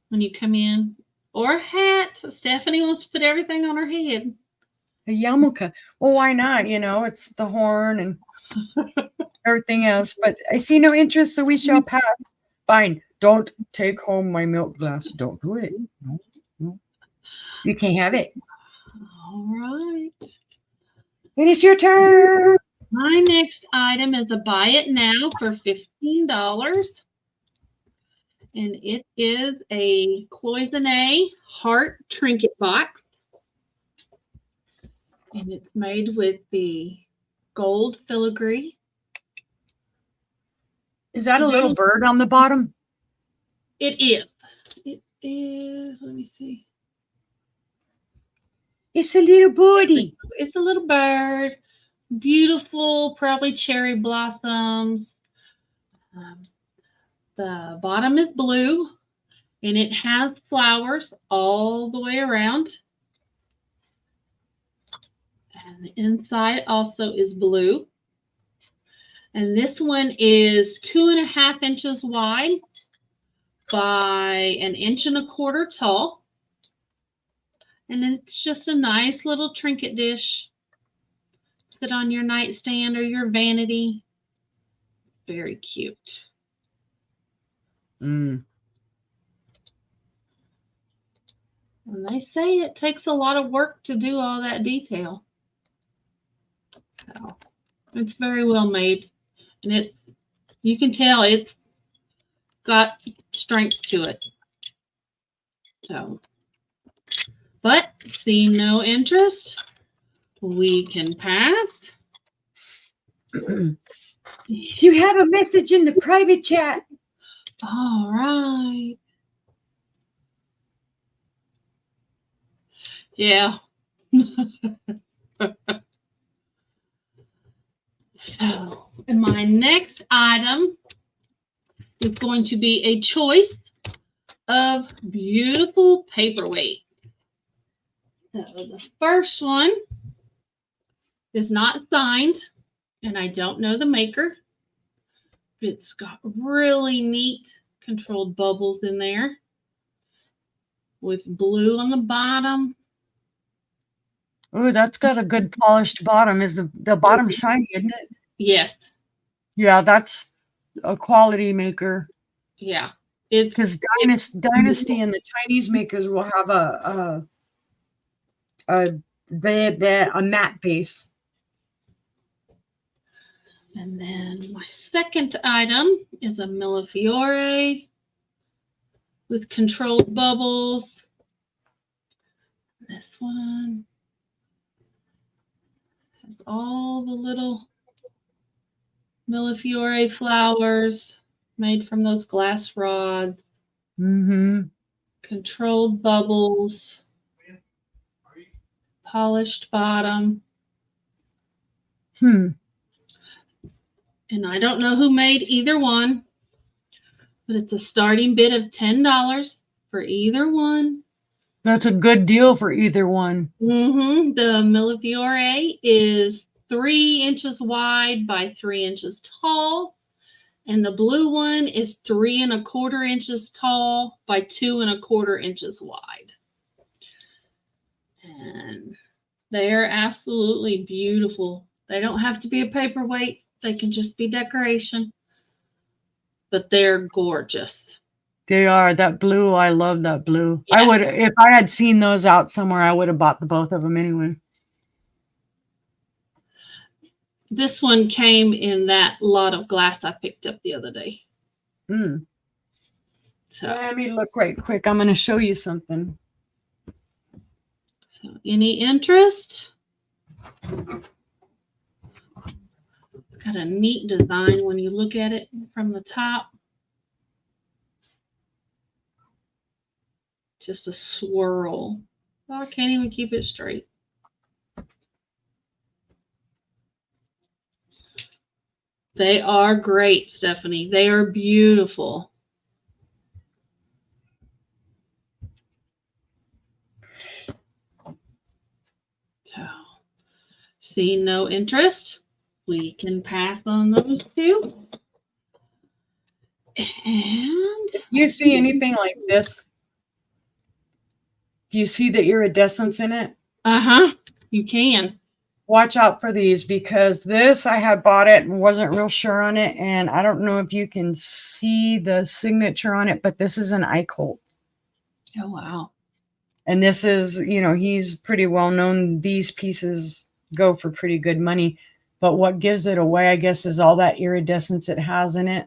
when you come in. Or a hat. Stephanie wants to put everything on her head. A yarmulke. Well, why not? You know, it's the horn and everything else. But I see no interest, so we shall pass. Fine. Don't take home my milk glass. Don't do it. No. You can't have it. All right. It is your turn. My next item is a buy it now for $15. And it is a cloisonne heart trinket box. And it's made with the gold filigree. Is that a little bird on the bottom? It is. It is. Let me see. It's a little birdie. It's a little bird. Beautiful, probably cherry blossoms. The bottom is blue, and it has flowers all the way around. And the inside also is blue. And this one is 2.5 inches wide by 1.25 inches tall. And it's just a nice little trinket dish. Sit on your nightstand or your vanity. Very cute. And they say it takes a lot of work to do all that detail. So it's very well made. And you can tell it's got strength to it. So, but seeing no interest, we can pass. You have a message in the private chat. All right. Yeah. So, and my next item is going to be a choice of beautiful paperweight. So the first one is not signed, and I don't know the maker. It's got really neat controlled bubbles in there with blue on the bottom. Oh, that's got a good polished bottom. Is the bottom shiny, isn't it? Yes. Yeah, that's a quality maker. Yeah. Because Dynasty and the Chinese makers will have a matte base. And then my second item is a Millefiore with controlled bubbles. This one has all the little Millefiore flowers made from those glass rods. Controlled bubbles. Polished bottom. And I don't know who made either one, but it's a starting bid of $10 for either one. That's a good deal for either one. The Millefiore is 3 inches wide by 3 inches tall. And the blue one is 3.25 inches tall by 2.25 inches wide. And they're absolutely beautiful. They don't have to be a paperweight. They can just be decoration. But they're gorgeous. They are. That blue, I love that blue. Yeah. I would, if I had seen those out somewhere, I would have bought the both of them anyway. This one came in that lot of glass I picked up the other day. So let me look right quick. I'm going to show you something. So any interest? It's got a neat design when you look at it from the top. Just a swirl. Oh, I can't even keep it straight. They are great, Stephanie. They are beautiful. So, see no interest. We can pass on those two. And You see anything like this? Do you see the iridescence in it? you can. Watch out for these, because this, I had bought it and wasn't real sure on it. And I don't know if you can see the signature on it, but this is an eye cult. Oh, wow. And this is, he's pretty well known. These pieces go for pretty good money. But what gives it away, I guess, is all that iridescence it has in it.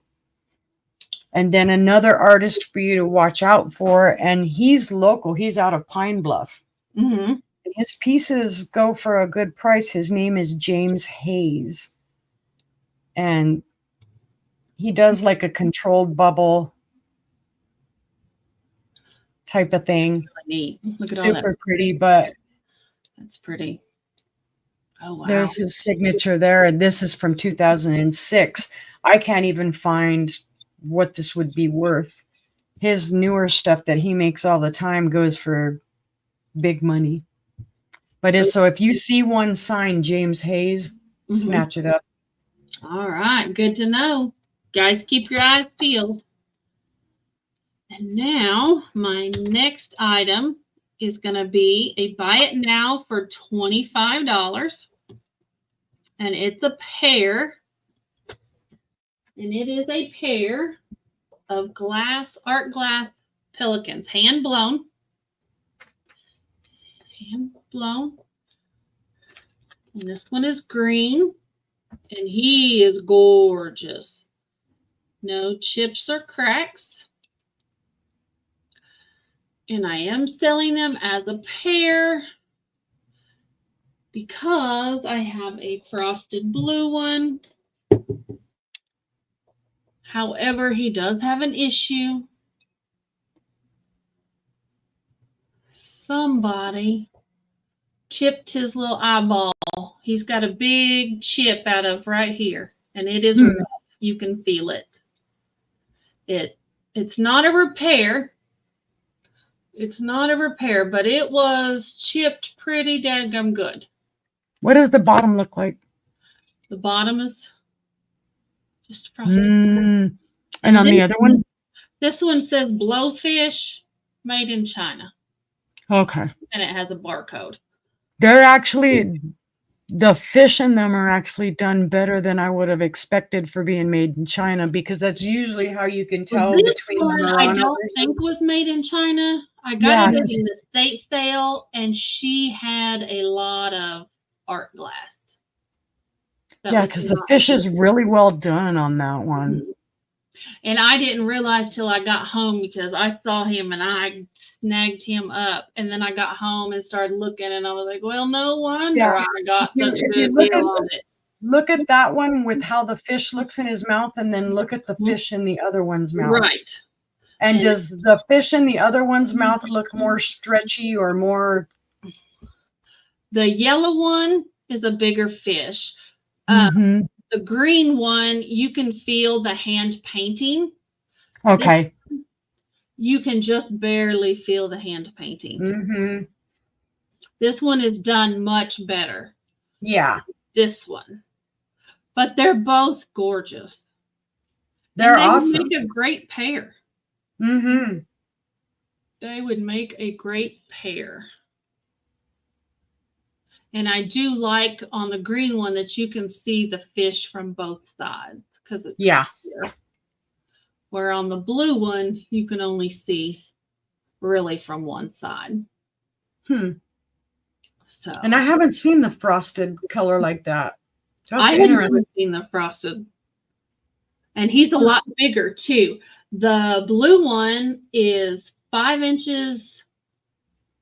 And then another artist for you to watch out for, and he's local. He's out of Pine Bluff. Mm-hmm. His pieces go for a good price. His name is James Hayes. And he does like a controlled bubble type of thing. Really neat. Look at all Super that. pretty, but That's pretty. Oh, wow. there's his signature there. And this is from 2006. I can't even find what this would be worth. His newer stuff that he makes all the time goes for big money. But if you see one signed James Hayes, snatch it up. All right. Good to know. Guys, keep your eyes peeled. And now my next item is going to be a buy it now for $25. And it's a pair. And it is a pair of art glass pelicans, hand blown. And this one is green, and he is gorgeous. No chips or cracks. And I am selling them as a pair because I have a frosted blue one. However, he does have an issue. Somebody chipped his little eyeball. He's got a big chip out of right here, and it is rough. You can feel it. It's not a repair. It's not a repair, but it was chipped pretty dadgum good. What does the bottom look like? The bottom is just frosted. And on the other one? This one says Blowfish, made in China. Okay. And it has a barcode. They're actually, the fish in them are actually done better than I would have expected for being made in China, because that's usually how you can tell between one, the I don't think was made in China. I got it in the state sale, and she had a lot of art glass. Because the fish is really well done on that one. And I didn't realize till I got home, because I saw him and I snagged him up. And then I got home and started looking, and I was like, well, no wonder I got such a good deal on it. Look at that one with how the fish looks in his mouth, and then look at the fish in the other one's mouth. Right. And does the fish in the other one's mouth look more stretchy or more? The yellow one is a bigger fish. The green one, you can feel the hand painting. Okay. You can just barely feel the hand painting. This one is done much better. Yeah. This one. But they're both gorgeous. They're awesome. They would make a great pair. They would make a great pair. And I do like on the green one that you can see the fish from both sides, because it's clear. Where on the blue one, you can only see really from one side. So, and I haven't seen the frosted color like that. I haven't seen the frosted. And he's a lot bigger too. The blue one is 5 inches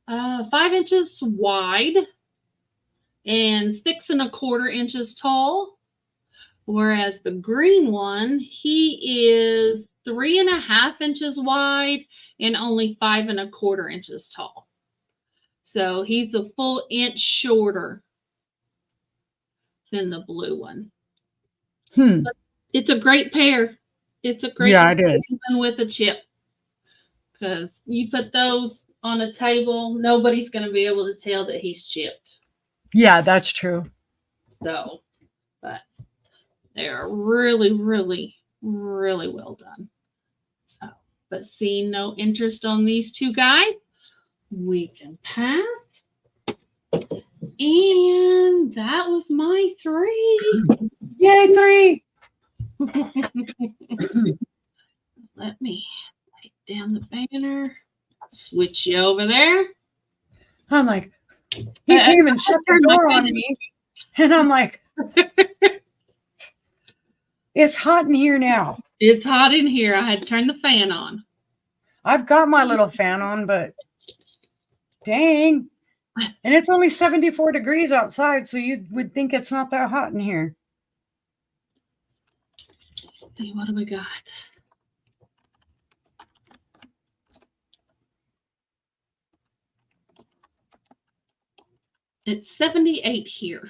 wide and 6 1/4 inches tall. Whereas the green one, he is 3 1/2 inches wide and only 5 1/4 inches tall. So he's a full inch shorter than the blue one. But It's a great pair. It's a great Yeah, it is. even with a chip. Because you put those on a table, nobody's going to be able to tell that he's chipped. Yeah, that's true. So, but they are really, really, really well done. So, but seeing no interest on these two guys, we can pass. And that was my 3. Yay, 3. Let me take down the banner. Switch you over there. I'm like, he came and shut the door on me. And I'm like, it's hot in here now. It's hot in here. I had to turn the fan on. I've got my little fan on, but dang. And it's only 74 degrees outside, so you would think it's not that hot in here. Let's see, what do we got? It's 78 here.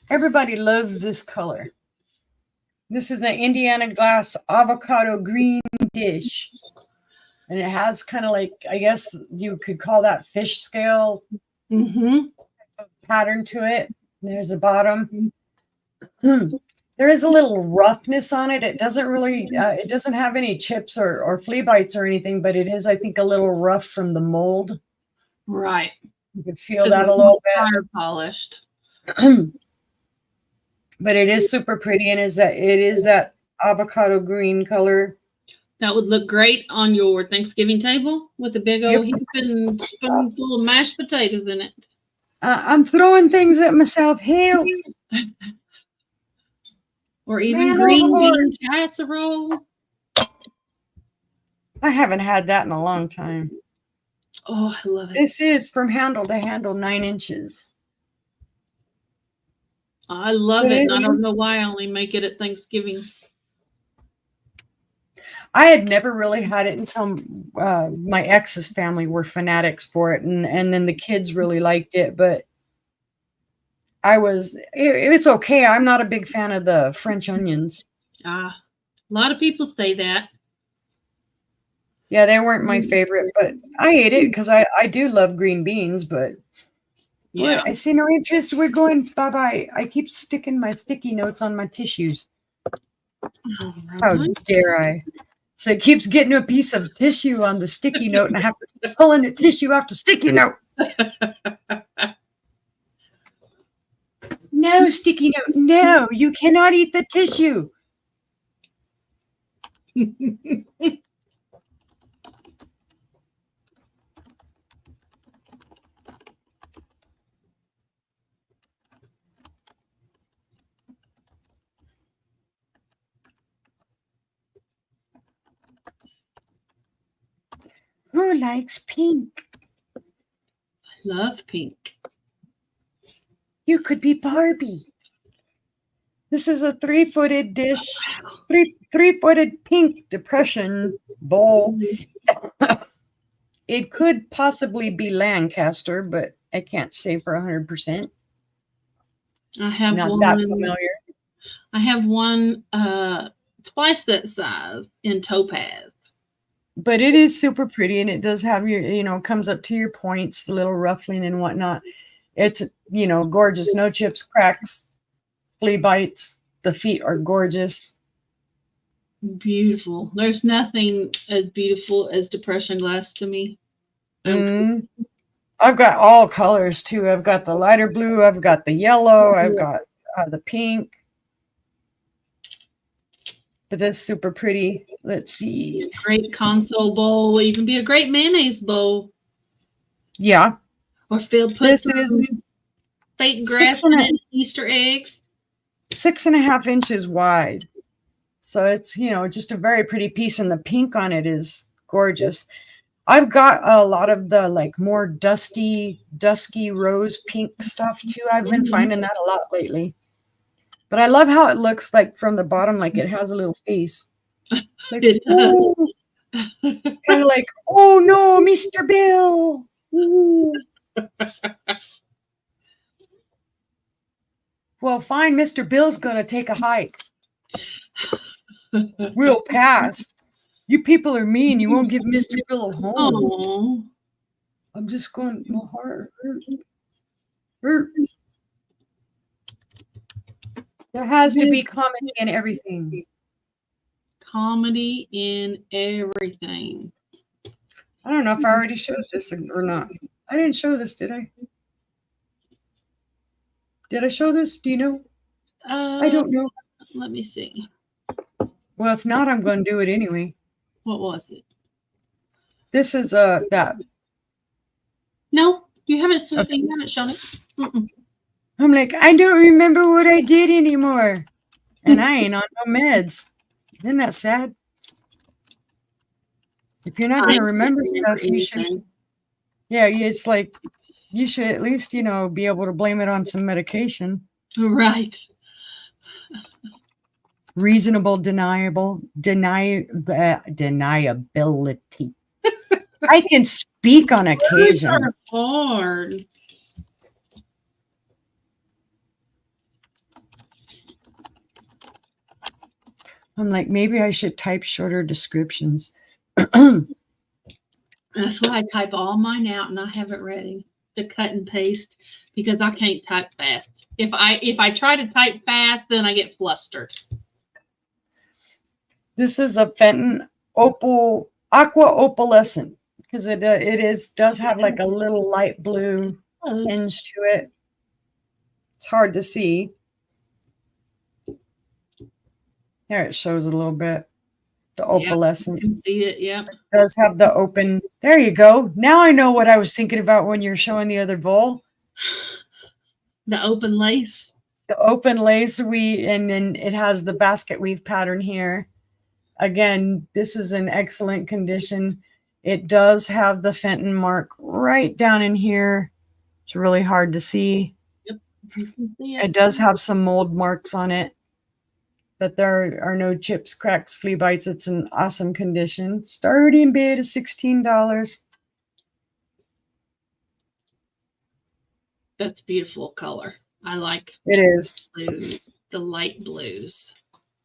Everybody loves this color. This is an Indiana glass avocado green dish. And it has kind of like, I guess you could call that fish scale pattern to it. There's a bottom. There is a little roughness on it. It doesn't really, it doesn't have any chips or flea bites or anything, but it is, I think, a little rough from the mold. Right. You can feel that a little bit. Fire polished. But it is super pretty, and it is that avocado green color. That would look great on your Thanksgiving table with a big old spoonful of mashed potatoes in it. I'm throwing things at myself. Help. Or even green bean casserole. I haven't had that in a long time. Oh, I love it. This is from handle to handle 9 inches. I love it. I don't know why I only make it at Thanksgiving. I had never really had it until my ex's family were fanatics for it, and then the kids really liked it. But it's okay. I'm not a big fan of the French onions. A lot of people say that. Yeah, they weren't my favorite, but I ate it because I do love green beans. But yeah, I see no interest. We're going bye-bye. I keep sticking my sticky notes on my tissues. How dare I? So it keeps getting a piece of tissue on the sticky note, and I have to pull in the tissue after sticky note. No, sticky note. No, you cannot eat the tissue. Who likes pink? I love pink. You could be Barbie. This is a 3-footed dish, three-footed pink depression bowl. It could possibly be Lancaster, but I can't say for 100%. I have not that familiar. I have one twice that size in topaz. But it is super pretty, and it does have your, comes up to your points, the little ruffling and whatnot. It's, gorgeous. No chips, cracks, flea bites. The feet are gorgeous. Beautiful. There's nothing as beautiful as depression glass to me. I've got all colors too. I've got the lighter blue. I've got the yellow. I've got the pink. But that's super pretty. Let's see. Great console bowl. You can be a great mayonnaise bowl. Yeah. Or put this is fake grass and Easter eggs. 6.5 inches wide. So it's, just a very pretty piece, and the pink on it is gorgeous. I've got a lot of the more dusky rose pink stuff too. I've been finding that a lot lately. But I love how it looks from the bottom, like it has a little face. It does. Kind of like, oh no, Mr. Bill. Ooh. Well, fine, Mr. Bill's going to take a hike. We'll pass. You people are mean. You won't give Mr. Bill a home. Oh, I'm just going, my heart hurt. There has to be comedy in everything. comedy in everything. I don't know if I already showed this or not. I didn't show this, did I? Did I show this? Do you know? I don't know. Let me see. Well, if not, I'm going to do it anyway. What was it? This is that. No, you haven't. Okay. You haven't shown it. Mm-mm. I'm like, I don't remember what I did anymore, and I ain't on no meds. Isn't that sad? If you're not going to remember stuff, you should. Yeah, it's like you should at least, be able to blame it on some medication. Right. Reasonable deniability. I can speak on occasion. Words are hard. I'm like, maybe I should type shorter descriptions. That's why I type all mine out and I have it ready to cut and paste because I can't type fast. If I try to type fast, then I get flustered. This is a Fenton Opal Aqua Opalescent because it does have like a little light blue tinge to it. It's hard to see. There it shows a little bit. The opalescence. You can see it, yeah. It does have the open. There you go. Now I know what I was thinking about when you're showing the other bowl. The open lace. The open lace and then it has the basket weave pattern here. Again, this is in excellent condition. It does have the Fenton mark right down in here. It's really hard to see. Yep. You can see it. It does have some mold marks on it. But there are no chips, cracks, flea bites. It's in awesome condition. Starting bid is $16. That's a beautiful color. I like it. Is blues, the light blues.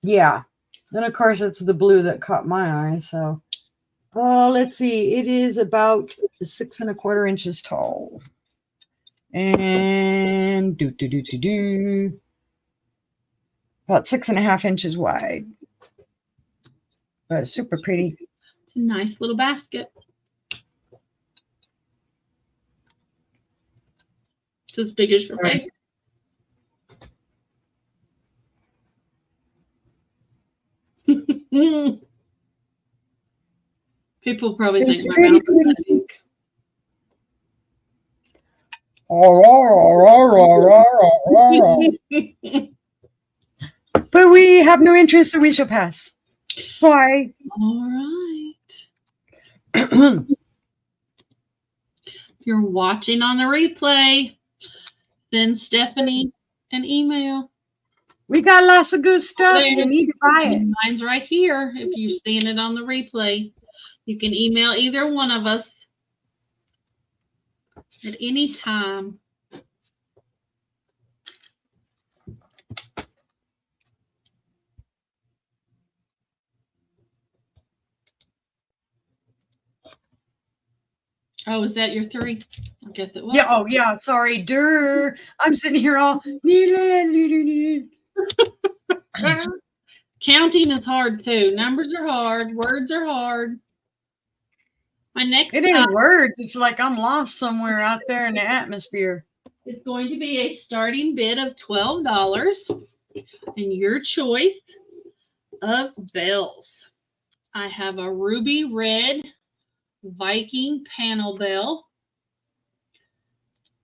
Yeah. Then of course it's the blue that caught my eye. So, let's see. It is about 6 1/4 inches tall, and about 6 1/2 inches wide. But super pretty. It's a nice little basket. It's as big as your face. People probably think my mouth is pink. But we have no interest, so we shall pass. Bye. All right. You're watching on the replay. Send Stephanie an email. We got lots of good stuff. You need to buy it. Mine's right here. If you're seeing it on the replay, you can email either one of us at any time. Oh, is that your 3? I guess it was. Yeah. Oh, yeah. Sorry. Durr. I'm sitting here all. Counting is hard too. Numbers are hard. Words are hard. My next It ain't words. It's like I'm lost somewhere out there in the atmosphere. It's going to be a starting bid of $12 and your choice of bells. I have a ruby red Viking panel bell.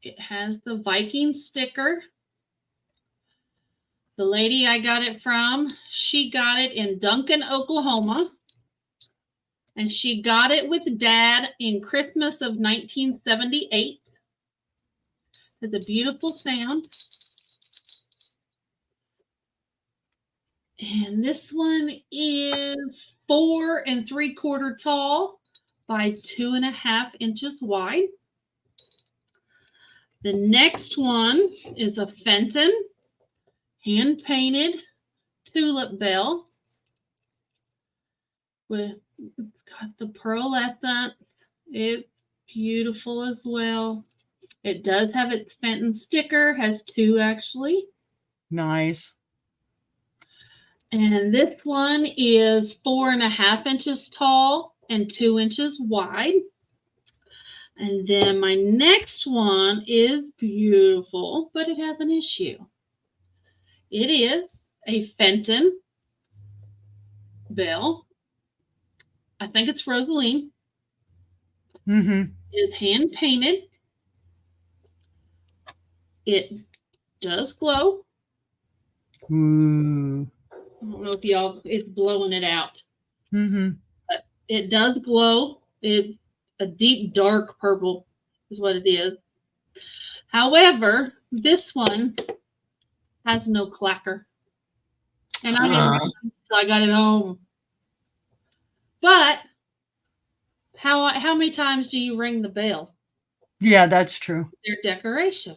It has the Viking sticker. The lady I got it from, she got it in Duncan, Oklahoma. And she got it with Dad in Christmas of 1978. It's a beautiful sound. And this one is 4 3/4 tall by 2.5 inches wide. The next one is a Fenton hand painted tulip bell with, it's got the pearlescent. It's beautiful as well. It does have its Fenton sticker, has 2 actually. Nice. And this one is 4.5 inches tall and 2 inches wide. And then my next one is beautiful, but it has an issue. It is a Fenton bell. I think it's Rosaline. Mm-hmm. It is hand painted. It does glow. Ooh. I don't know if y'all, it's blowing it out. Mm-hmm. But it does glow. It's a deep dark purple is what it is. However, this one has no clacker. And I didn't, so I got it home. But how many times do you ring the bells? Yeah, that's true. They're decoration.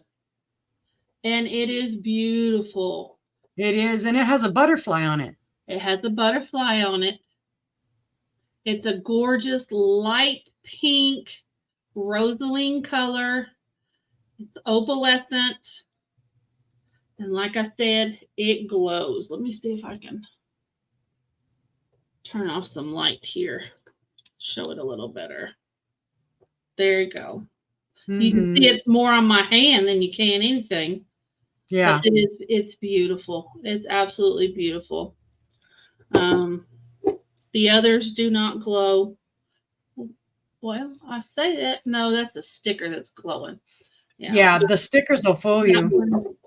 And it is beautiful. It is, and it has a butterfly on it. It has a butterfly on it. It's a gorgeous light pink rosaline color. It's opalescent. And like I said, it glows. Let me see if I can turn off some light here. Show it a little better. There you go. Mm-hmm. You can see it more on my hand than you can anything. Yeah. But it's beautiful. It's absolutely beautiful. The others do not glow. Well, I say that. No, that's the sticker that's glowing. Yeah, the stickers will fool you.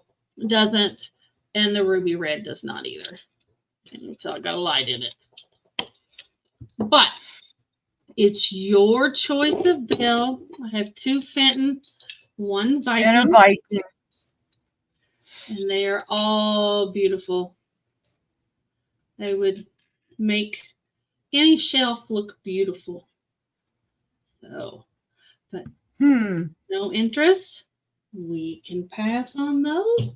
Doesn't, and the ruby red does not either. And so I got a light in it. But it's your choice of bell. I have 2 Fenton, 1 Viking. And a Viking. And they are all beautiful. They would make any shelf look beautiful. So, but no interest. We can pass on those.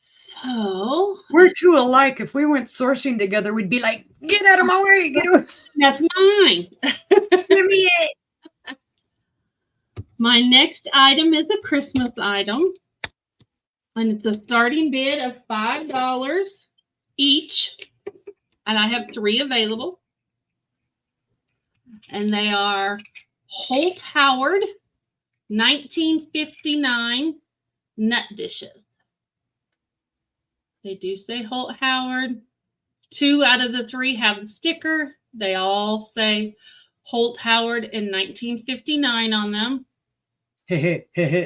So we're too alike. If we went sourcing together, we'd be like, "Get out of my way! Get away! That's mine. Give me it." My next item is a Christmas item, and it's a starting bid of $5 each, and I have 3 available, and they are Holt Howard 1959 nut dishes. They do say Holt Howard. 2 out of the 3 have the sticker. They all say Holt Howard in 1959 on them.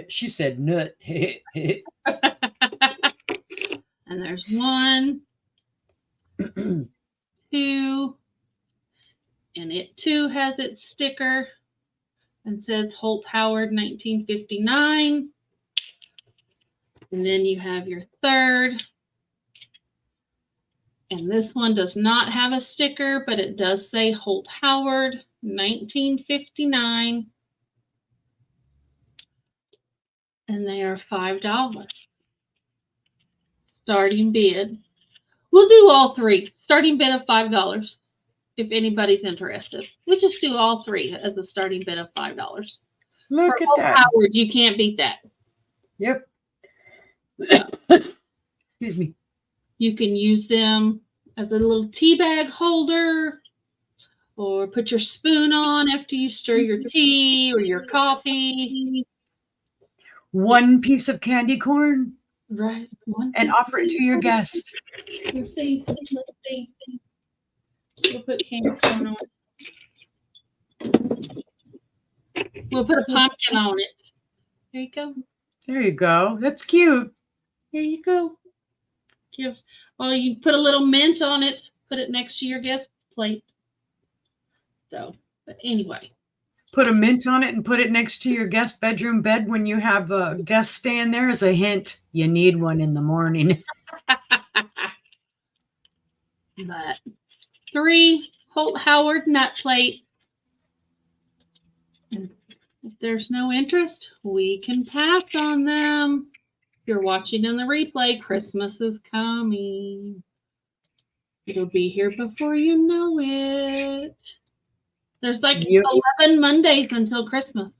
She said nut. And there's 1, 2, and it too has its sticker and says Holt Howard 1959. And then you have your 3rd. And this one does not have a sticker, but it does say Holt Howard 1959. And they are $5. Starting bid. We'll do all 3. Starting bid of $5 if anybody's interested. We'll just do all 3 as a starting bid of $5. Look at that. Howard, you can't beat that. Yep. Excuse me. You can use them as a little tea bag holder or put your spoon on after you stir your tea or your coffee. 1 piece of candy corn. Right. And offer it to your guest. Let's see. We'll put candy corn on it. We'll put a pumpkin on it. There you go. There you go. That's cute. There you go. You put a little mint on it. Put it next to your guest's plate. So, but anyway, Put a mint on it and put it next to your guest bedroom bed when you have a guest staying there as a hint. You need one in the morning. But 3 Holt Howard nut plates. And if there's no interest, we can pass on them. If you're watching in the replay, Christmas is coming. It'll be here before you know it. There's like 11 Mondays until Christmas.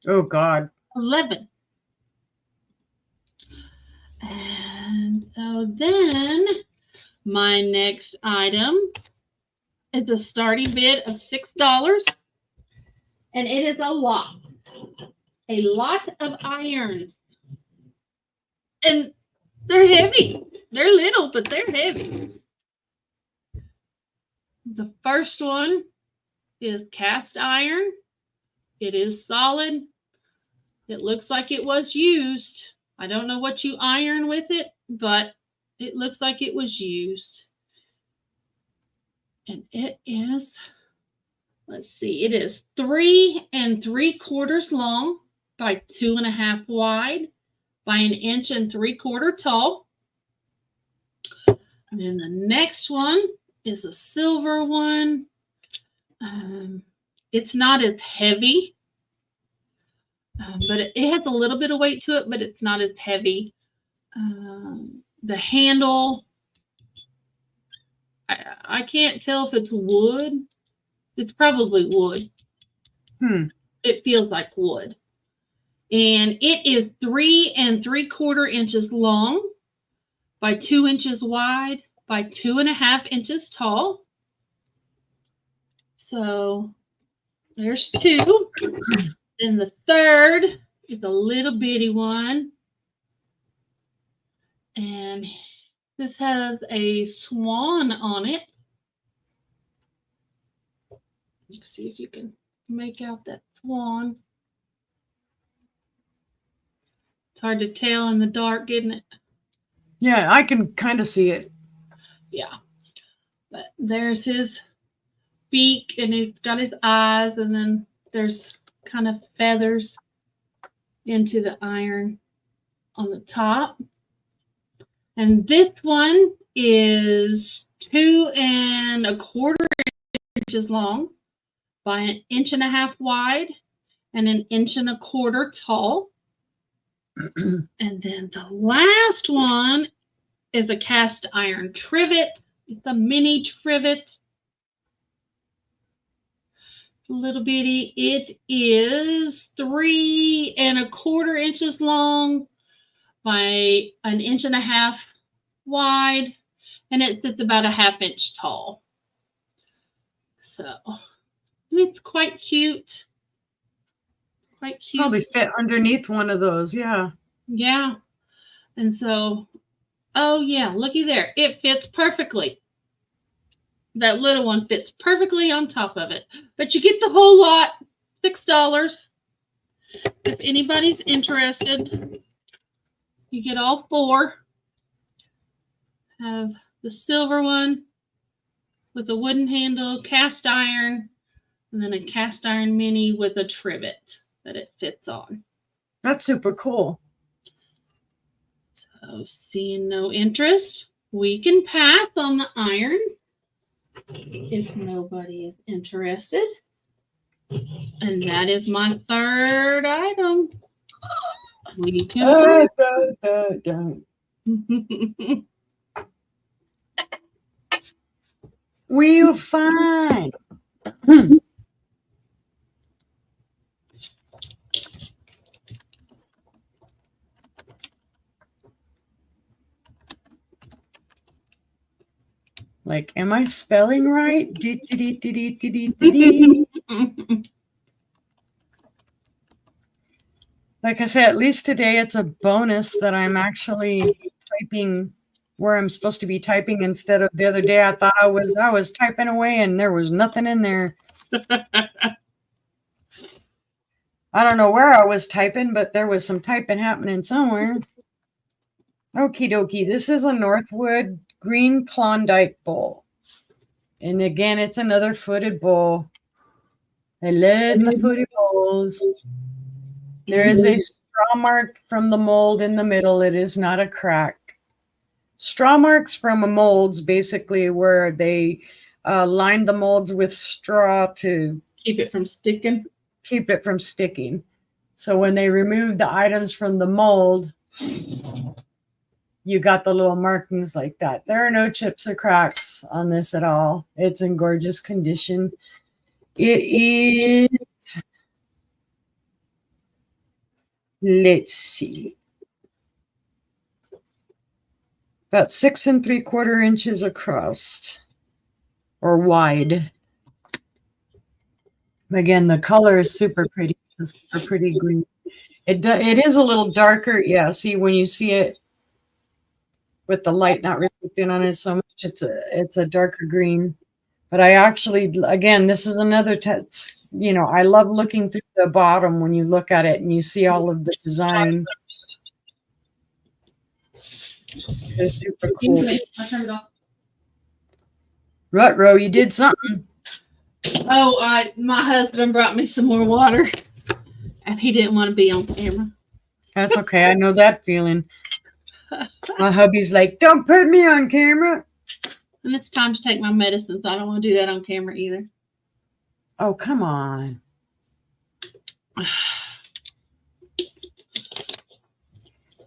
Oh, God. 11. And so then my next item is a starting bid of $6. And it is a lot of irons. And they're heavy. They're little, but they're heavy. The first one is cast iron. It is solid. It looks like it was used. I don't know what you iron with it, but it looks like it was used. And it is, let's see, it is 3 3/4 long by 2.5 wide by 1 3/4 inches tall. And then the next one is a silver one. It's not as heavy, but it has a little bit of weight to it, but it's not as heavy. The handle, I can't tell if it's wood. It's probably wood. It feels like wood. And it is 3 3/4 inches long by 2 inches wide by 2.5 inches tall. So there's 2. Then the third is a little bitty one. And this has a swan on it. You can see if you can make out that swan. It's hard to tell in the dark, isn't it? Yeah, I can kind of see it. Yeah. But there's his beak, and he's got his eyes, and then there's kind of feathers into the iron on the top. And this one is 2 1/4 inches long by 1.5 inches wide and 1 1/4 inches tall. And then the last one is a cast iron trivet. It's a mini trivet. It's a little bitty. It is 3 1/4 inches long by 1.5 inches wide, and it sits about 1/2 inch tall. So it's quite cute. Quite cute. Probably fit underneath one of those. Yeah. Yeah. And so, oh yeah, looky there. It fits perfectly. That little one fits perfectly on top of it. But you get the whole lot, $6. If anybody's interested, you get all 4. Have the silver one with a wooden handle, cast iron, and then a cast iron mini with a trivet that it fits on. That's super cool. So seeing no interest, we can pass on the iron if nobody is interested. And that is my third item. We can We'll find. Like, am I spelling right? Like I said, at least today it's a bonus that I'm actually typing where I'm supposed to be typing instead of the other day. I thought I was typing away and there was nothing in there. I don't know where I was typing, but there was some typing happening somewhere. Okie dokie. This is a Northwood Green Klondike bowl. And again, it's another footed bowl. I love my footy balls. There is a straw mark from the mold in the middle. It is not a crack. Straw marks from a molds basically where they line the molds with straw to keep it from sticking. So when they remove the items from the mold, you got the little markings like that. There are no chips or cracks on this at all. It's in gorgeous condition. It is, let's see, about 6 3/4 inches across or wide. Again, the color is super pretty. It's super pretty green. It is a little darker. Yeah, see when you see it with the light not reflecting on it so much, it's a darker green. But I actually, again, this is another I love looking through the bottom when you look at it and you see all of the design. They're super cool. I turned it off. Rutro, you did something. Oh, my husband brought me some more water, and he didn't want to be on camera. That's okay. I know that feeling. My hubby's like, don't put me on camera. And it's time to take my medicine, so I don't want to do that on camera either. Oh, come on.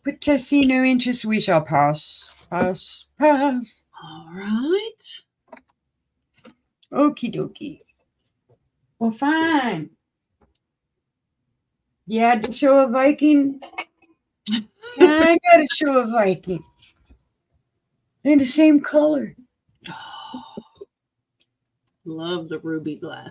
But I see no interest. We shall pass. Pass. Pass. All right. Okie dokie. Well, fine. You had to show a Viking. I got to show a Viking. In the same color. Oh, love the ruby glass.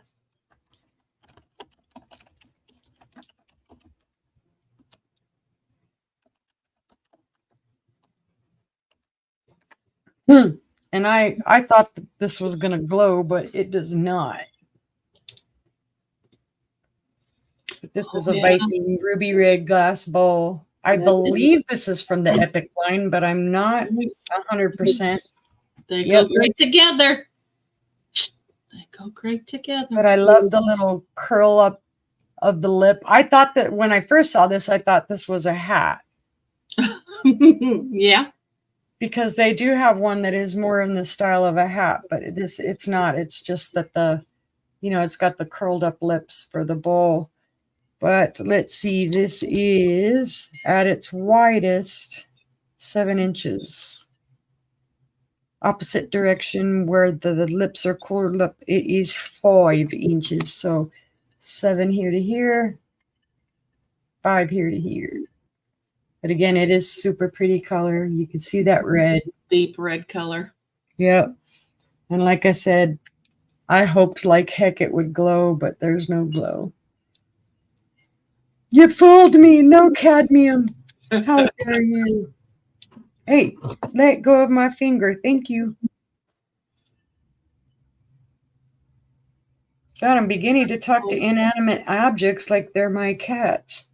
And I thought that this was going to glow, but it does not. But this is a Viking ruby red glass bowl. I believe this is from the Epic line, but I'm not 100%. They go great together. They go great together. But I love the little curl up of the lip. I thought that when I first saw this, I thought this was a hat. Yeah. Because they do have one that is more in the style of a hat, but it's not. It's just that it's got the curled up lips for the bowl. But let's see, this is at its widest 7 inches. Opposite direction where the lips are curled up, it is 5 inches. So 7 here to here, 5 here to here. But again, it is super pretty color. You can see that red. Deep red color. Yep. And like I said, I hoped like heck it would glow, but there's no glow. You fooled me. No cadmium. How dare you? Hey, let go of my finger. Thank you. God, I'm beginning to talk to inanimate objects like they're my cats.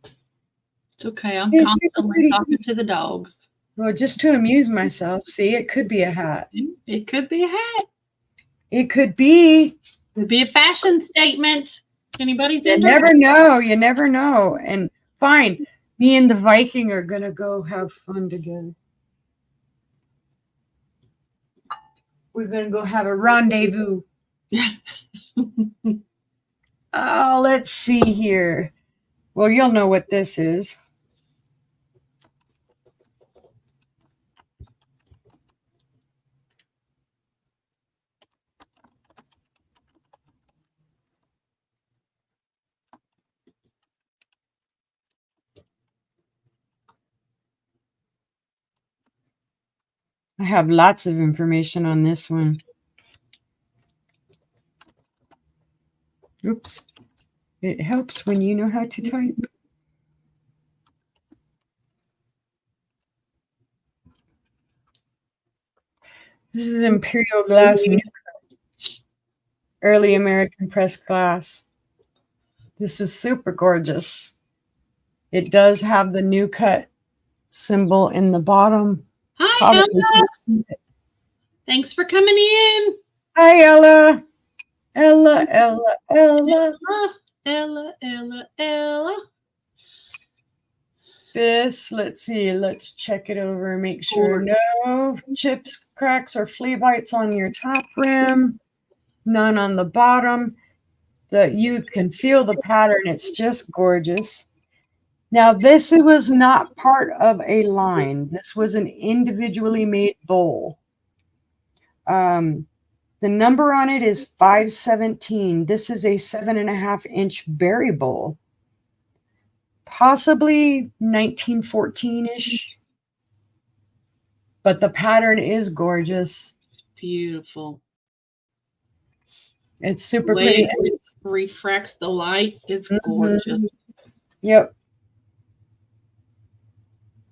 It's okay. I'm constantly talking to the dogs. Well, just to amuse myself. See, it could be a hat. It could be a hat. It could be. It could be a fashion statement. Anybody's You never know. You never know. And fine. Me and the Viking are going to go have fun together. We're going to go have a rendezvous. Oh, let's see here. Well, you'll know what this is. I have lots of information on this one. Oops. It helps when you know how to type. This is Imperial Glass New Cut. Early American pressed glass. This is super gorgeous. It does have the new cut symbol in the bottom. Hi, Ella. Thanks for coming in. Hi, Ella. Ella, Ella, Ella. Ella. This, let's see, let's check it over and make sure. No chips, cracks, or flea bites on your top rim. None on the bottom. You can feel the pattern. It's just gorgeous. Now, this was not part of a line. This was an individually made bowl. The number on it is 517. This is a 7.5-inch berry bowl. Possibly 1914-ish. But the pattern is gorgeous. Beautiful. It's super pretty. It refracts the light. It's gorgeous. Yep.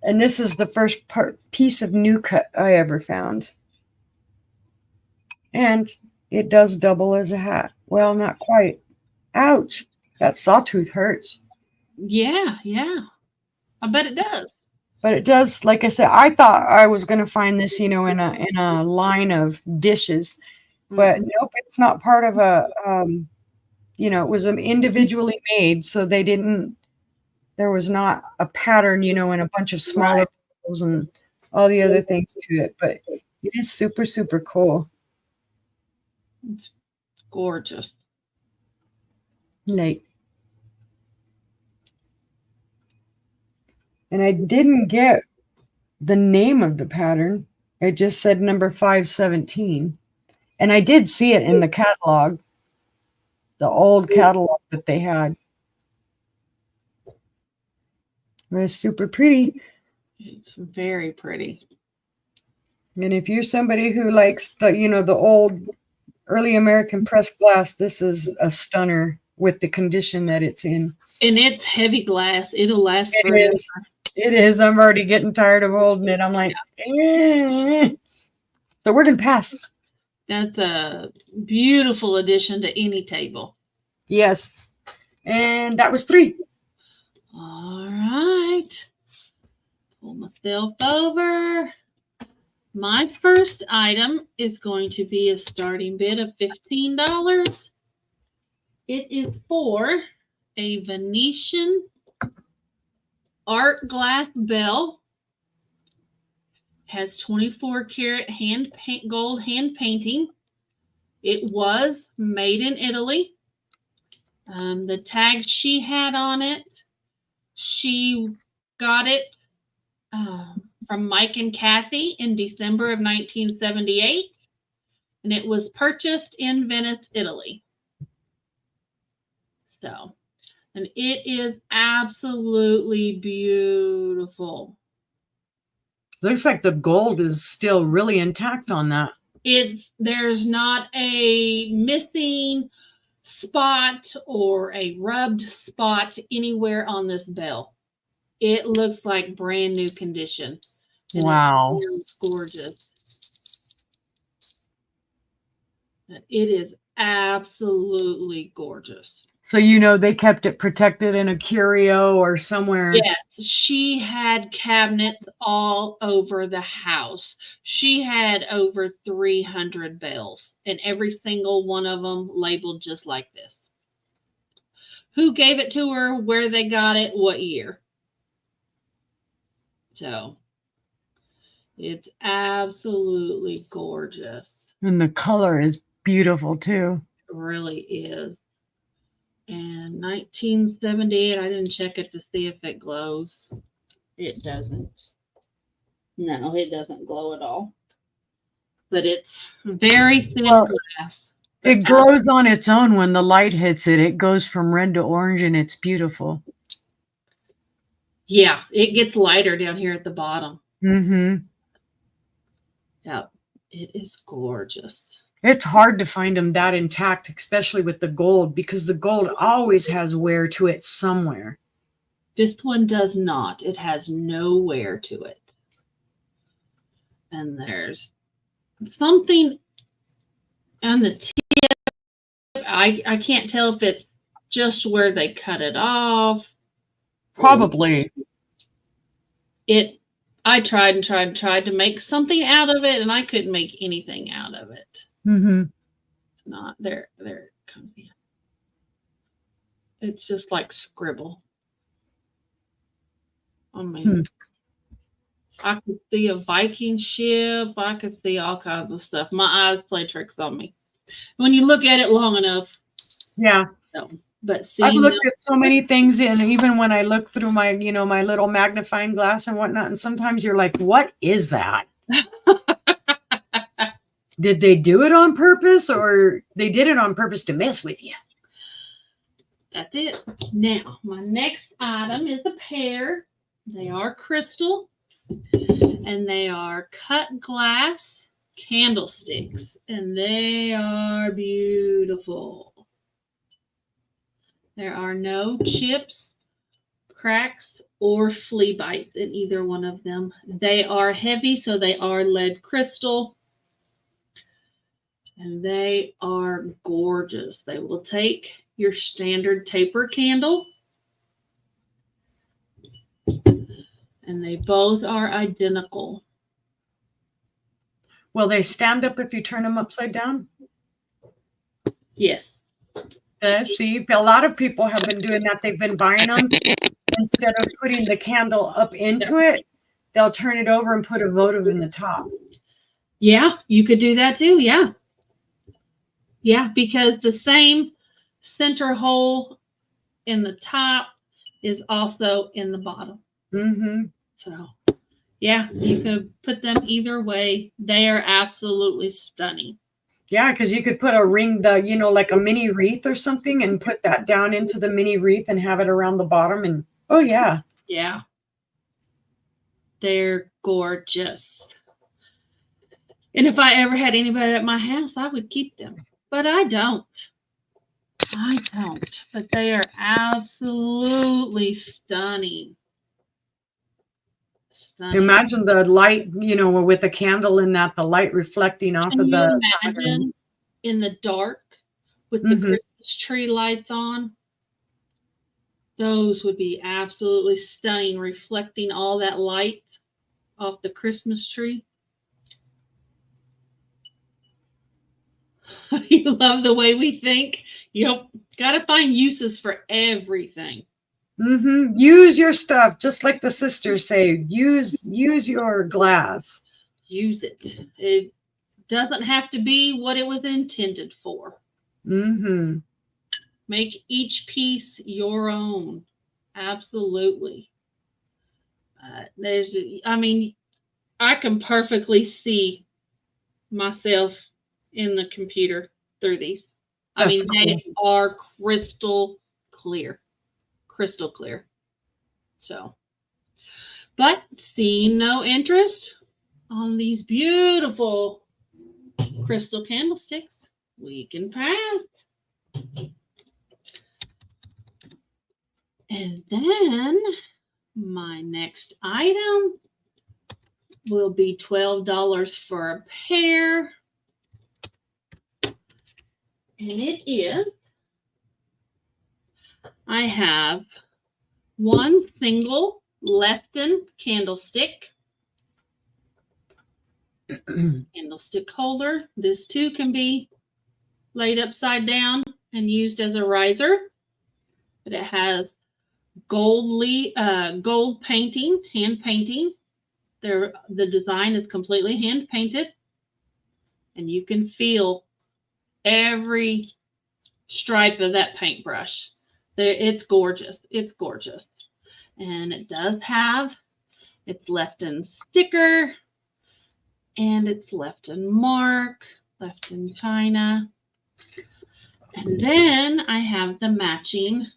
And this is the first piece of new cut I ever found. And it does double as a hat. Well, not quite. Ouch. That sawtooth hurts. Yeah. I bet it does. But it does, like I said, I thought I was going to find this, in a line of dishes. But nope, it's not part of a, it was individually made. So there was not a pattern, and a bunch of smaller bowls and all the other things to it. But it is super, super cool. It's gorgeous. And I didn't get the name of the pattern. It just said number 517. And I did see it in the catalog, the old catalog that they had. It was super pretty. It's very pretty. And if you're somebody who likes the old early American pressed glass, this is a stunner with the condition that it's in. And it's heavy glass. It'll last forever. It is. I'm already getting tired of holding it. I'm like, So we're going to pass. That's a beautiful addition to any table. Yes. And that was 3. All right. Pull myself over. My first item is going to be a starting bid of $15. It is for a Venetian art glass bell. Has 24 karat gold hand painting. It was made in Italy. The tag she had on it, she got it from Mike and Kathy in December of 1978, and it was purchased in Venice, Italy. So, and it is absolutely beautiful. Looks like the gold is still really intact on that. There's not a missing spot or a rubbed spot anywhere on this bell. It looks like brand new condition. Wow. It's gorgeous. It is absolutely gorgeous. So, they kept it protected in a curio or somewhere. Yes, she had cabinets all over the house. She had over 300 bells, and every single one of them labeled just like this. Who gave it to her, where they got it, what year. So, it's absolutely gorgeous. And the color is beautiful, too. It really is. And 1978, I didn't check it to see if it glows. It doesn't. No, it doesn't glow at all. But it's very thin glass. It glows on its own when the light hits it. It goes from red to orange, and it's beautiful. Yeah, it gets lighter down here at the bottom. Mm-hmm. Yeah, it is gorgeous. It's hard to find them that intact, especially with the gold, because the gold always has wear to it somewhere. This one does not. It has no wear to it. And there's something on the tip. I can't tell if it's just where they cut it off. Probably. I tried and tried and tried to make something out of it, and I couldn't make anything out of it. Mm-hmm. It's not there. comes in. It's just like scribble. I mean, I could see a Viking ship. I could see all kinds of stuff. My eyes play tricks on me. When you look at it long enough. Yeah. So, but I've looked at so many things, and even when I look through my, my little magnifying glass and whatnot, and sometimes you're like, what is that? Did they do it on purpose, or they did it on purpose to mess with you? That's it. Now, my next item is a pair. They are crystal, and they are cut glass candlesticks, and they are beautiful. There are no chips, cracks, or flea bites in either one of them. They are heavy, so they are lead crystal, and they are gorgeous. They will take your standard taper candle, and they both are identical. Will they stand up if you turn them upside down? Yes. See, a lot of people have been doing that. They've been buying them. Instead of putting the candle up into it, they'll turn it over and put a votive in the top. Yeah, you could do that too. Yeah. Yeah, because the same center hole in the top is also in the bottom. Mm-hmm. So, yeah, you could put them either way. They are absolutely stunning. Yeah, because you could put a ring, like a mini wreath or something, and put that down into the mini wreath and have it around the bottom. And oh, yeah. Yeah. They're gorgeous. And if I ever had anybody at my house, I would keep them. But I don't. But they are absolutely stunning. Imagine the light, with the candle in that, the light reflecting off of the. Imagine in the dark with the Christmas tree lights on. Those would be absolutely stunning, reflecting all that light off the Christmas tree. You love the way we think. Yep. Got to find uses for everything. Use your stuff, just like the sisters say. Use your glass. Use it. It doesn't have to be what it was intended for. Make each piece your own. Absolutely. I can perfectly see myself in the computer through these. That's cool. They are crystal clear. Crystal clear. So, but seeing no interest on these beautiful crystal candlesticks, we can pass. And then my next item will be $12 for a pair. And it is, I have one single Lefton candlestick. Candlestick holder. This too can be laid upside down and used as a riser. But it has gold painting, hand painting. The design is completely hand painted. And you can feel every stripe of that paintbrush. It's gorgeous. It's gorgeous. And it does have its Lefton sticker and its Lefton mark, Lefton China. And then I have the matching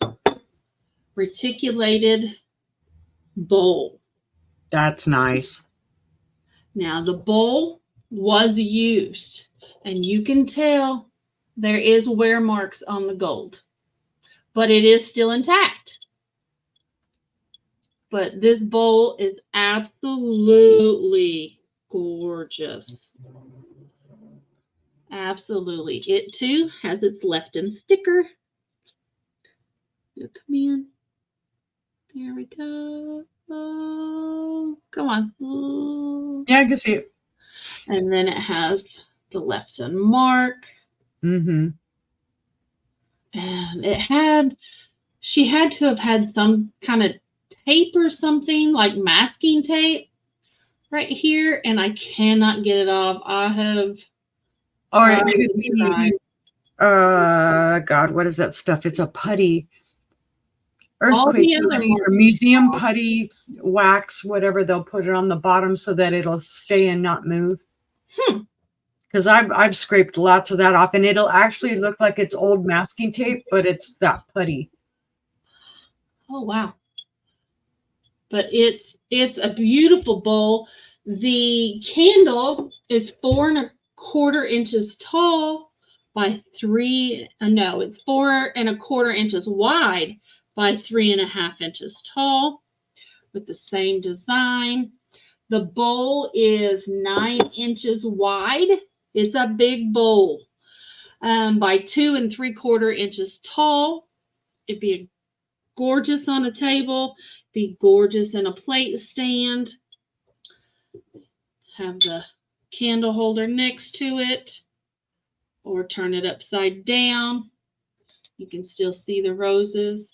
reticulated bowl. That's nice. Now the bowl was used, and you can tell there is wear marks on the gold, but it is still intact. But this bowl is absolutely gorgeous. Absolutely. It too has its Lefton sticker. Come in. There we go. Oh, come on. Oh. Yeah, I can see it. And then it has the Lefton mark. And she had to have had some kind of tape or something, like masking tape right here, and I cannot get it off. I have Or it tried could and be, tried. God, what is that stuff? It's a putty, All earthquake the other putty or ones, museum putty, wax, whatever. They'll put it on the bottom so that it'll stay and not move. Because I've scraped lots of that off, and it'll actually look like it's old masking tape, but it's that putty. oh wow. But it's a beautiful bowl. The candle is 4¼ inches tall by it's 4¼ inches wide by 3½ inches tall, with the same design. The bowl is 9 inches wide. It's a big bowl, by 2¾ inches tall. It'd be gorgeous on a table, be gorgeous in a plate stand. Have the candle holder next to it, or turn it upside down. You can still see the roses.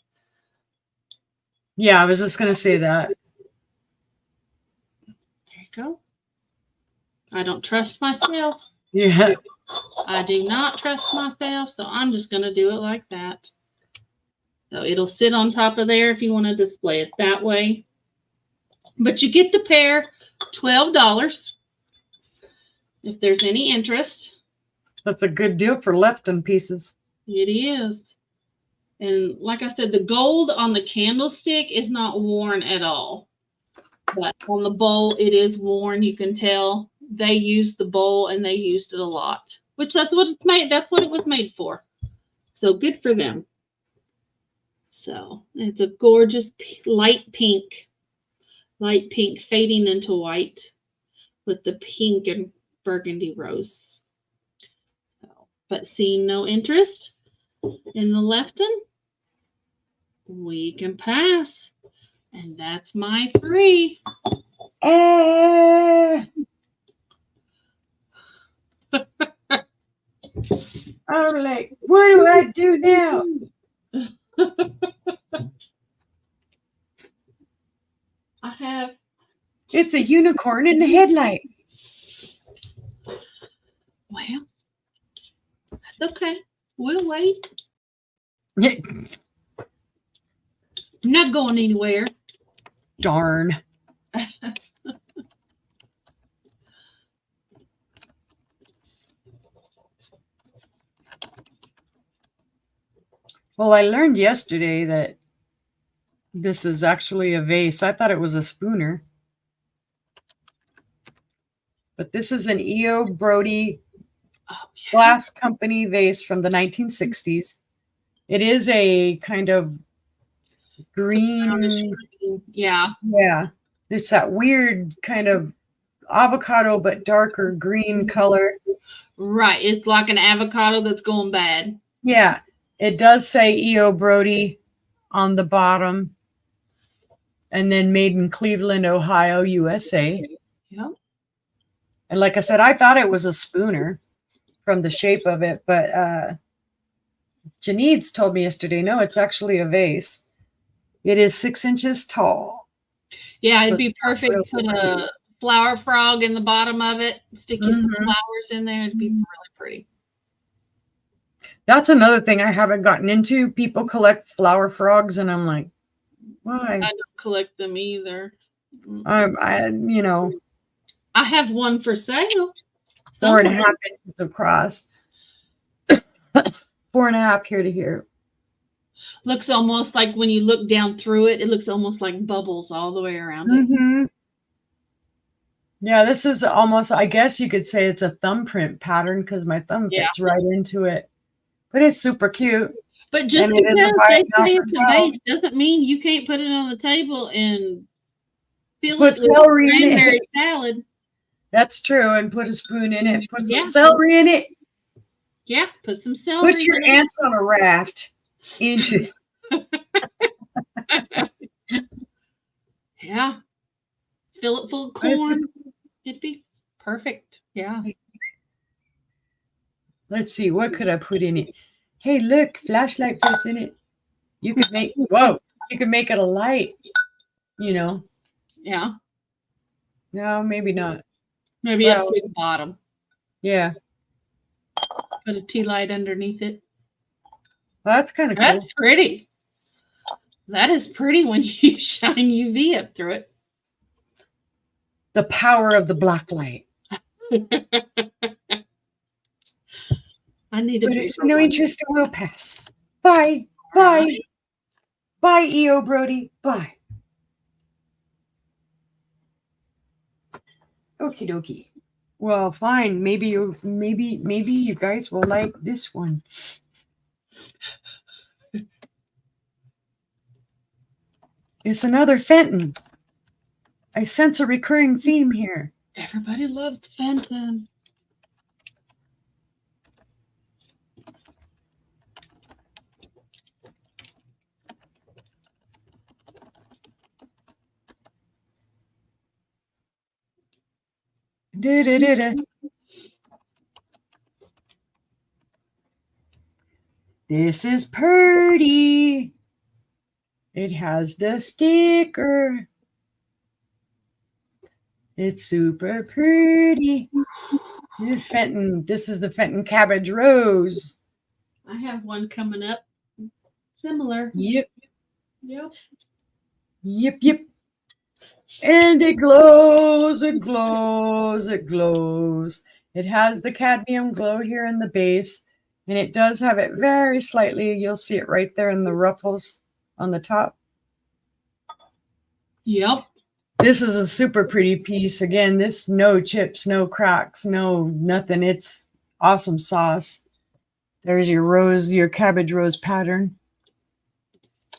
Yeah, I was just going to say that. There you go. I don't trust myself. Yeah. I do not trust myself, so I'm just going to do it like that. So it'll sit on top of there if you want to display it that way. But you get the pair, $12. If there's any interest. That's a good deal for Lefton pieces. It is. And like I said, the gold on the candlestick is not worn at all. But on the bowl, it is worn. You can tell they used the bowl and they used it a lot. Which that's what it's made. That's what it was made for. So good for them. So it's a gorgeous light pink fading into white with the pink and burgundy rose. So, but seeing no interest in the Lefton, we can pass. And that's my 3. I'm like, what do I do now? It's a unicorn in the headlight. Well, that's okay. We'll wait. Yeah. I'm not going anywhere. Darn. Well, I learned yesterday that this is actually a vase. I thought it was a spooner. But this is an E.O. Brody glass company vase from the 1960s. It is a kind of green. Yeah. Yeah. It's that weird kind of avocado, but darker green color. Right. It's like an avocado that's going bad. Yeah. It does say E.O. Brody on the bottom. And then made in Cleveland, Ohio, USA. Yeah. And like I said, I thought it was a spooner from the shape of it, but Janine's told me yesterday, no, it's actually a vase. It is 6 inches tall. Yeah, it'd be perfect. Put a flower frog in the bottom of it, stick you some flowers in there. It'd be really pretty. That's another thing I haven't gotten into. People collect flower frogs, and I'm like, why? I don't collect them either. I have one for sale. 4.5 inches across. 4.5 here to here. Looks almost like when you look down through it, it looks almost like bubbles all the way around it. Yeah, this is almost, I guess you could say it's a thumbprint pattern because my thumb fits right into it. But it's super cute. But just because they say it's a vase doesn't mean you can't put it on the table and fill it with cranberry salad. That's true. And put a spoon in it. Put some celery in it. Yeah, put some celery. Put your ants on a raft into Yeah. Fill it full of corn. It'd be perfect. Yeah. Let's see. What could I put in it? Hey, look, flashlight fits in it. You could make you could make it a light, you know. Yeah. No, maybe not. Maybe up Well, to the bottom. yeah. Put a tea light underneath it. Well, that's kind of cool. That's pretty. That is pretty when you shine UV up through it. The power of the black light. I need a But bigger it's no one. interest and will pass. Bye. Bye. Bye, E.O. Brody. Bye. Okie dokie. Well, fine. Maybe you guys will like this one. It's another Fenton. I sense a recurring theme here. Everybody loves the Fenton. Da-da-da-da. This is pretty. It has the sticker. It's super pretty. This is the Fenton Cabbage Rose. I have one coming up. Similar. Yep. Yep. Yep. And it glows, it glows, it glows. It has the cadmium glow here in the base, and it does have it very slightly. You'll see it right there in the ruffles on the top. Yep. This is a super pretty piece. Again, this no chips, no cracks, no nothing. It's awesome sauce. There's your rose, your cabbage rose pattern.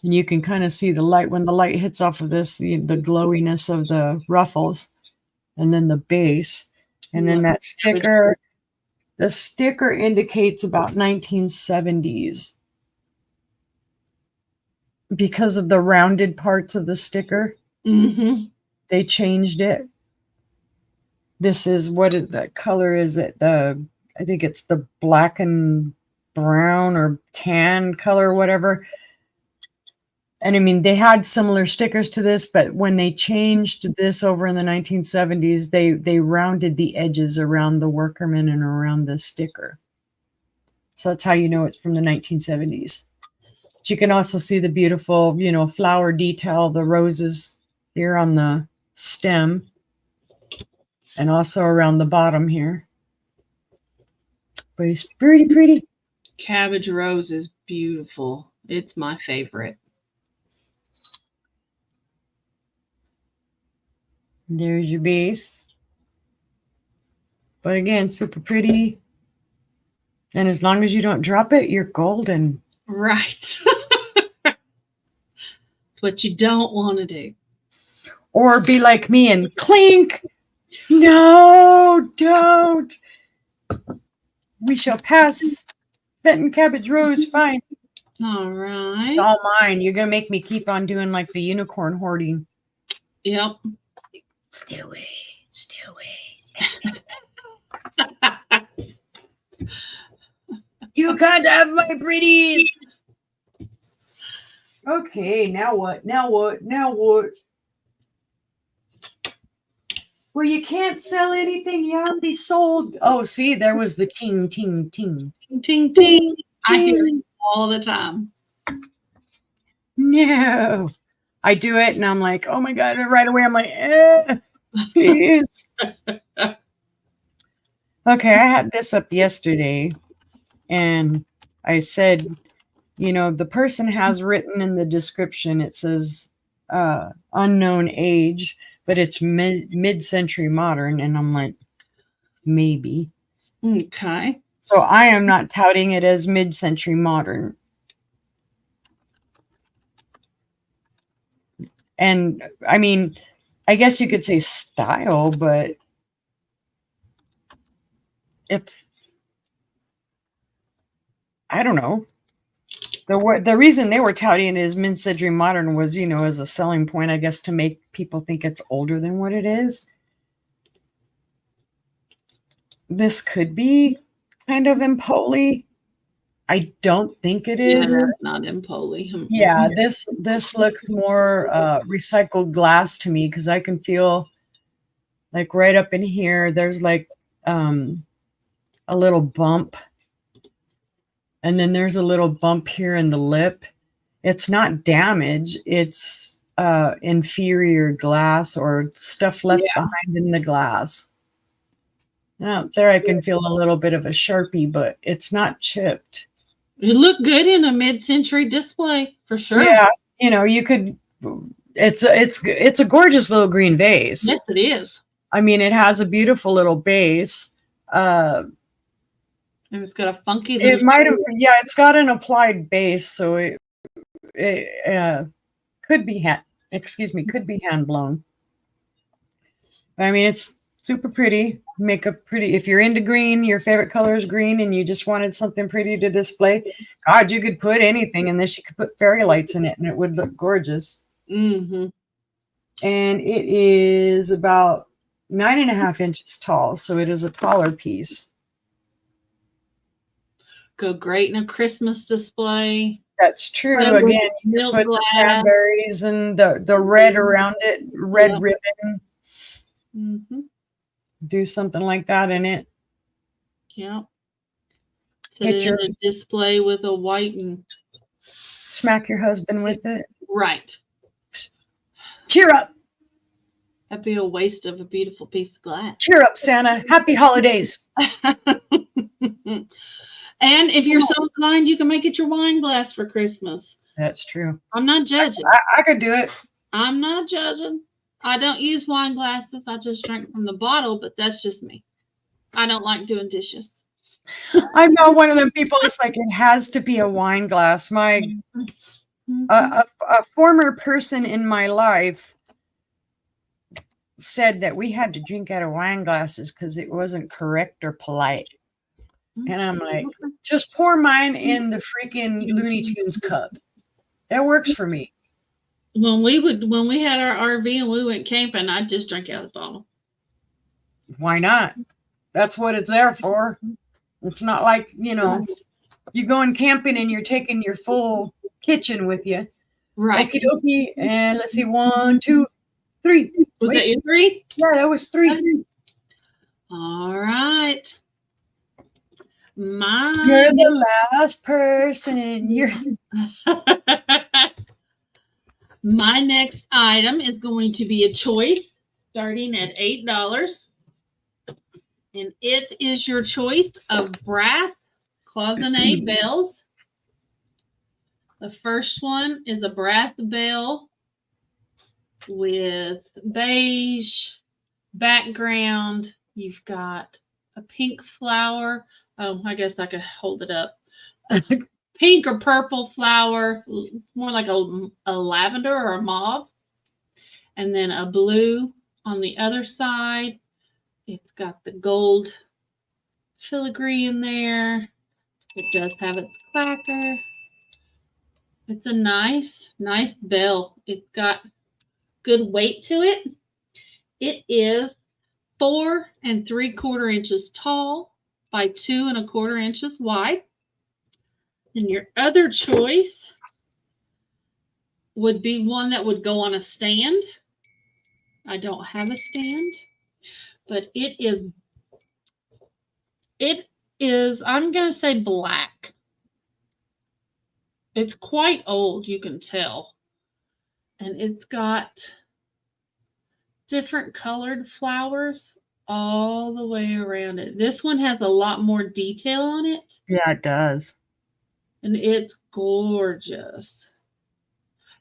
And you can kind of see the light when the light hits off of this, the glowiness of the ruffles, and then the base. And then that sticker, the sticker indicates about 1970s because of the rounded parts of the sticker. Mm-hmm. They changed it. This is the color is it? I think it's the black and brown or tan color, whatever. And I mean, they had similar stickers to this, but when they changed this over in the 1970s, they rounded the edges around the workerman and around the sticker. So that's how you know it's from the 1970s. But you can also see the beautiful, flower detail, the roses here on the stem and also around the bottom here. But it's pretty pretty. Cabbage rose is beautiful. It's my favorite. There's your base. But again, super pretty. And as long as you don't drop it, you're golden. Right. That's what you don't want to do. Or be like me and clink. No, don't. We shall pass. Fenton Cabbage Rose, fine. All right. It's all mine. You're going to make me keep on doing like the unicorn hoarding. Yep. Stay away. Stay away. You can't have my pretties. Okay, now what? Now what? Now what? Well, you can't sell anything you already sold. Oh, see, there was the ting, ting, ting. Ting, ting. I hear it all the time. No. I do it and I'm like, oh my God. And right away, I'm like, please. Okay, I had this up yesterday and I said, the person has written in the description, it says unknown age, but it's mid-century modern. And I'm like, maybe. Okay. So I am not touting it as mid-century modern. And I mean, I guess you could say style, but I don't know. The reason they were touting it as mid-century modern was, as a selling point, I guess, to make people think it's older than what it is. This could be kind of Empoli, I don't think it Yeah, is. that's not in poly. Yeah, this looks more recycled glass to me because I can feel like right up in here there's like a little bump, and then there's a little bump here in the lip. It's not damage, it's inferior glass or stuff left behind in the glass. Out there I can feel a little bit of a Sharpie, but it's not chipped. It looked good in a mid-century display for sure. Yeah, you know, you could. It's a gorgeous little green vase. Yes, it is. I mean, it has a beautiful little base. And it's got a funky. It might have, yeah, it's got an applied base, so it could be could be hand blown. I mean, it's super pretty. Make a pretty. If you're into green, your favorite color is green, and you just wanted something pretty to display. God, you could put anything in this. You could put fairy lights in it, and it would look gorgeous. Mm-hmm. And it is about 9.5 inches tall, so it is a taller piece. Go great in a Christmas display. That's true. Again, you put the cranberries and the red around it, red ribbon. Mm-hmm. Do something like that in it. Yeah. Sit it in a display with a white and smack your husband with it. Right. Cheer up. That'd be a waste of a beautiful piece of glass. Cheer up, Santa. Happy holidays. And if you're so inclined, you can make it your wine glass for Christmas. That's true. I'm not judging. I could do it. I'm not judging. I don't use wine glasses. I just drink from the bottle, but that's just me. I don't like doing dishes. I'm not one of them people that's like, it has to be a wine glass. A former person in my life said that we had to drink out of wine glasses because it wasn't correct or polite. And I'm like, just pour mine in the freaking Looney Tunes cup. That works for me. When we had our RV and we went camping, I just drank out of the bottle. Why not? That's what it's there for. It's not like, you know, you're going camping and you're taking your full kitchen with you. Right. Okie dokie. And let's see, 1, 2, 3. Was that your 3? Yeah, that was 3. All right. You're the last person. My next item is going to be a choice starting at $8. And it is your choice of brass cloisonne bells. The first one is a brass bell with beige background. You've got a pink flower. Oh, I guess I could hold it up. Pink or purple flower, more like a lavender or a mauve. And then a blue on the other side. It's got the gold filigree in there. It does have its clacker. It's a nice bell. It's got good weight to it. It is 4 3/4 inches tall by 2 1/4 inches wide. And your other choice would be one that would go on a stand. I don't have a stand, but it is, I'm going to say black. It's quite old, you can tell. And it's got different colored flowers all the way around it. This one has a lot more detail on it. Yeah, it does. And it's gorgeous.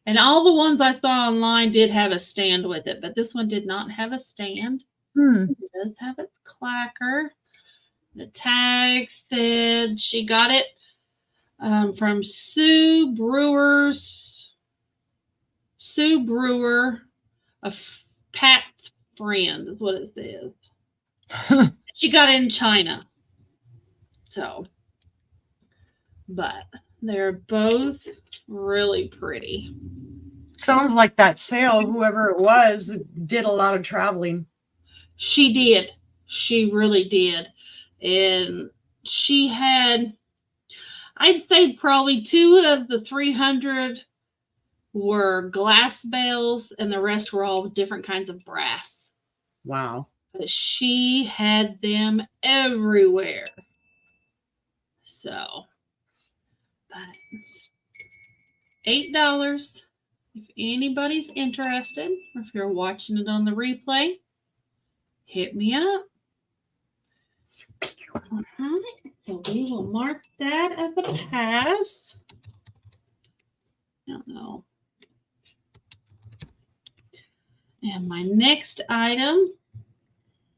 And all the ones I saw online did have a stand with it, but this one did not have a stand. It does have its clacker. The tag said she got it from Sue Brewer, a Pat's friend is what it says. She got it in China. So, but they're both really pretty. Sounds like that sale, whoever it was, did a lot of traveling. She did. She really did. And she had, I'd say probably 2 of the 300 were glass bells, and the rest were all different kinds of brass. Wow. But she had them everywhere. So, but $8. If anybody's interested, or if you're watching it on the replay, hit me up. All right, so we will mark that as a pass. I don't know. And my next item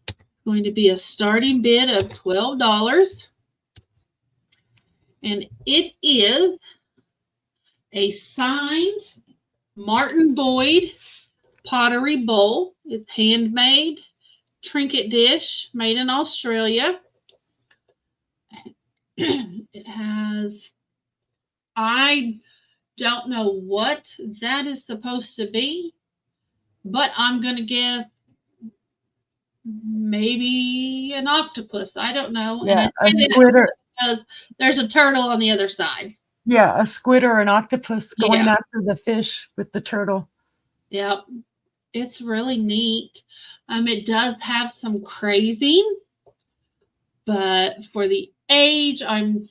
is going to be a starting bid of $12. And it is a signed Martin Boyd pottery bowl. It's handmade trinket dish made in Australia. It has, I don't know what that is supposed to be, but I'm going to guess maybe an octopus. I don't know. Yeah, a and squid or because there's a turtle on the other side. yeah, a squid or an octopus going Yeah. after the fish with the turtle. Yep. It's really neat. It does have some crazing, but for the age, I'm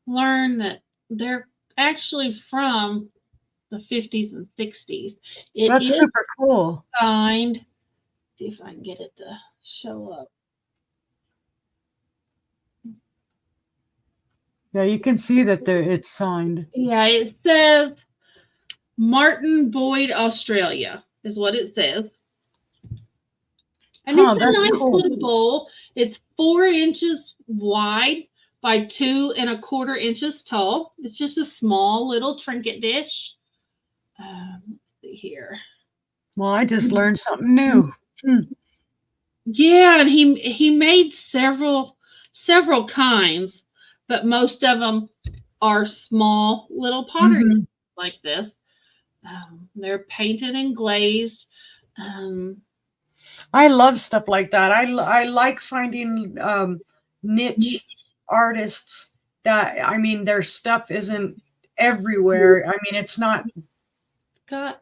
learned that they're actually from the 50s and 60s. It That's is super cool. signed. See if I can get it to show up. Yeah, you can see that it's signed. Yeah, it says Martin Boyd, Australia is what it says. And it's a nice little bowl. It's 4 inches wide by 2 1/4 inches tall. It's just a small little trinket dish. Let's see here. Well, I just learned something new. Yeah, and he made several kinds, but most of them are small little pottery like this. They're painted and glazed. I love stuff like that. I like finding niche artists that, I mean, their stuff isn't everywhere. I mean, it's not Got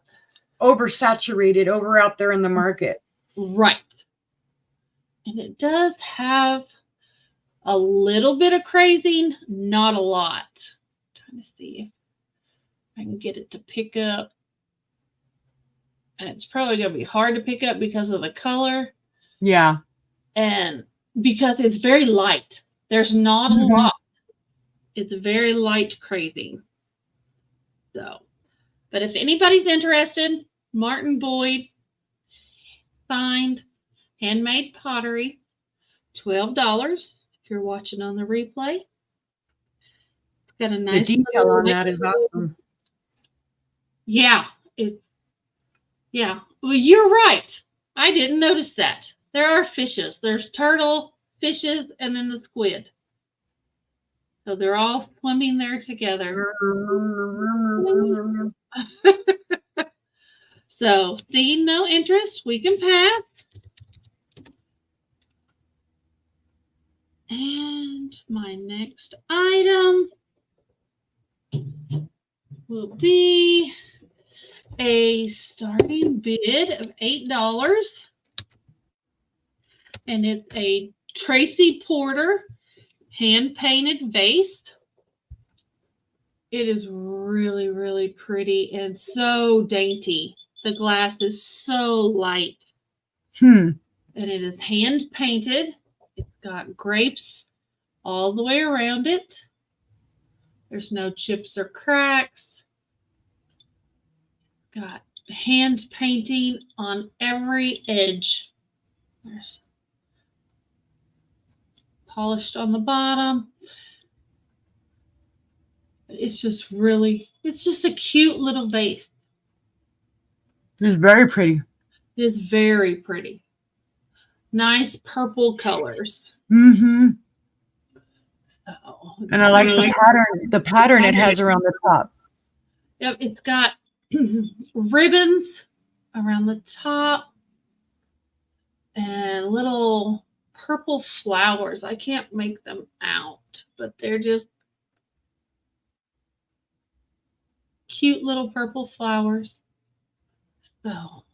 oversaturated over out there in the market. right. And it does have a little bit of crazing, not a lot. I'm trying to see if I can get it to pick up. And it's probably going to be hard to pick up because of the color. Yeah. And because it's very light. There's not a lot. It's very light crazing. So, but if anybody's interested, Martin Boyd, signed, handmade pottery, $12. If you're watching on the replay. It's got a nice the detail on that is awesome. Yeah. Yeah. Well, you're right. I didn't notice that. There are fishes. There's turtle, fishes, and then the squid. So they're all swimming there together. So, seeing no interest, we can pass. And my next item will be a starting bid of $8. And it's a Tracy Porter hand-painted vase. It is really, really pretty and so dainty. The glass is so light. And it is hand-painted. It's got grapes all the way around it. There's no chips or cracks. Got hand painting on every edge. There's polished on the bottom. It's just a cute little vase. It's very pretty. It is very pretty. Nice purple colors. And So, I like the pattern it has around the top. Yep, it's got ribbons around the top and little purple flowers. I can't make them out, but they're just cute little purple flowers. So,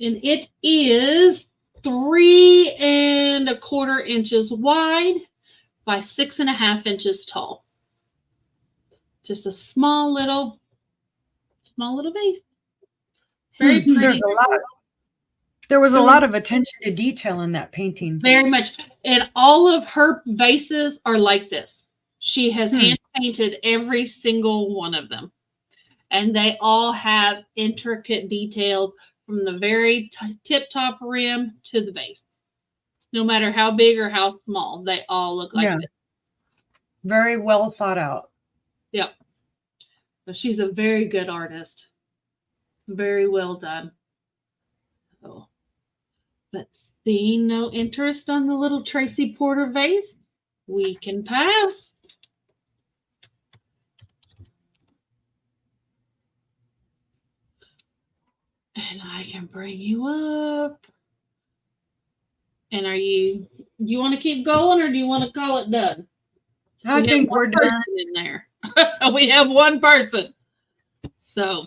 and it is 3¼ inches wide by 6½ inches tall. Just a small little vase. Very pretty. There was a lot of attention to detail in that painting. Very much. And all of her vases are like this. She has hand painted every single one of them. And they all have intricate details from the very tip-top rim to the base. No matter how big or how small, they all look like this. Very well thought out. Yep. So she's a very good artist. Very well done. So, but seeing no interest on the little Tracy Porter vase, we can pass. And I can bring you up. And you want to keep going, or do you want to call it done? I think we're done in there. We have one person. So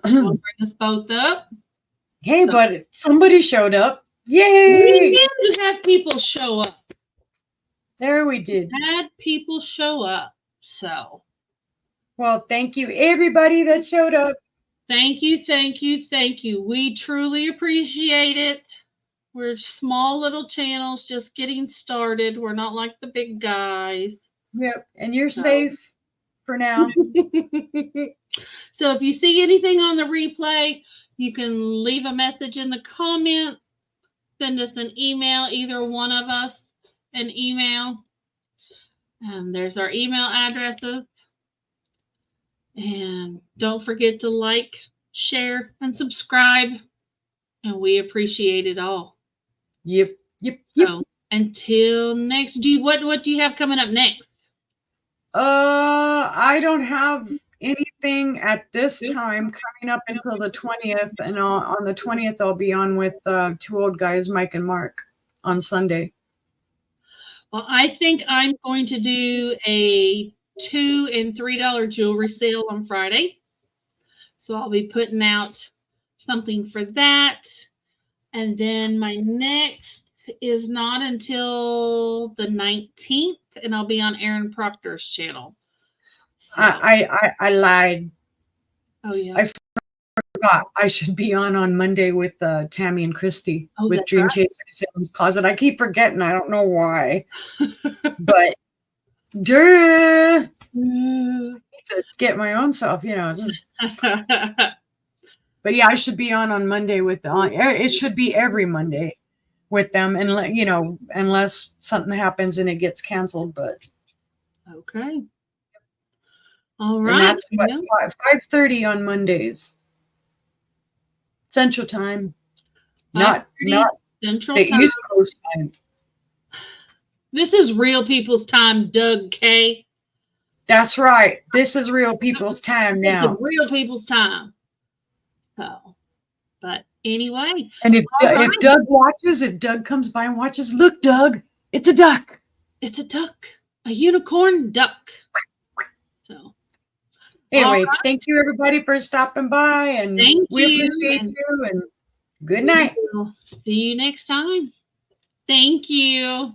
we'll bring us both up. Hey, but somebody showed up. Yay! We did have people show up. There we did. Had people show up. So. Well, thank you, everybody that showed up. Thank you, thank you, thank you. We truly appreciate it. We're small little channels just getting started. We're not like the big guys. Yep, and you're safe for now. So if you see anything on the replay, you can leave a message in the comments. Send us an email, either one of us, an email. There's our email addresses. And don't forget to like, share, and subscribe. And we appreciate it all. Yep. So until next, what do you have coming up next? I don't have anything at this time coming up until the 20th. And on the 20th, I'll be on with two old guys, Mike and Mark, on Sunday. Well, I think I'm going to do a $2 and $3 jewelry sale on Friday. So I'll be putting out something for that. And then my next is not until the 19th, and I'll be on Aaron Proctor's channel. So. I lied. Oh, yeah. I forgot. I should be on Monday with Tammy and Christy with Dream Chasers in Closet. I keep forgetting. I don't know why. But to get my own self, just. But yeah, I should be on Monday with it should be every Monday with them, and unless something happens and it gets canceled. But okay, all right. And that's 5:30 on Mondays, Central Time, not Central the Time. East Coast time. This is Real People's Time, Doug K. That's right. This is Real People's Time now. This is Real People's Time. So, but anyway. And if Doug comes by and watches, look, Doug, it's a duck. It's a duck, a unicorn duck. So, anyway, thank you everybody for stopping by, and we appreciate you. And good night. We'll see you next time. Thank you.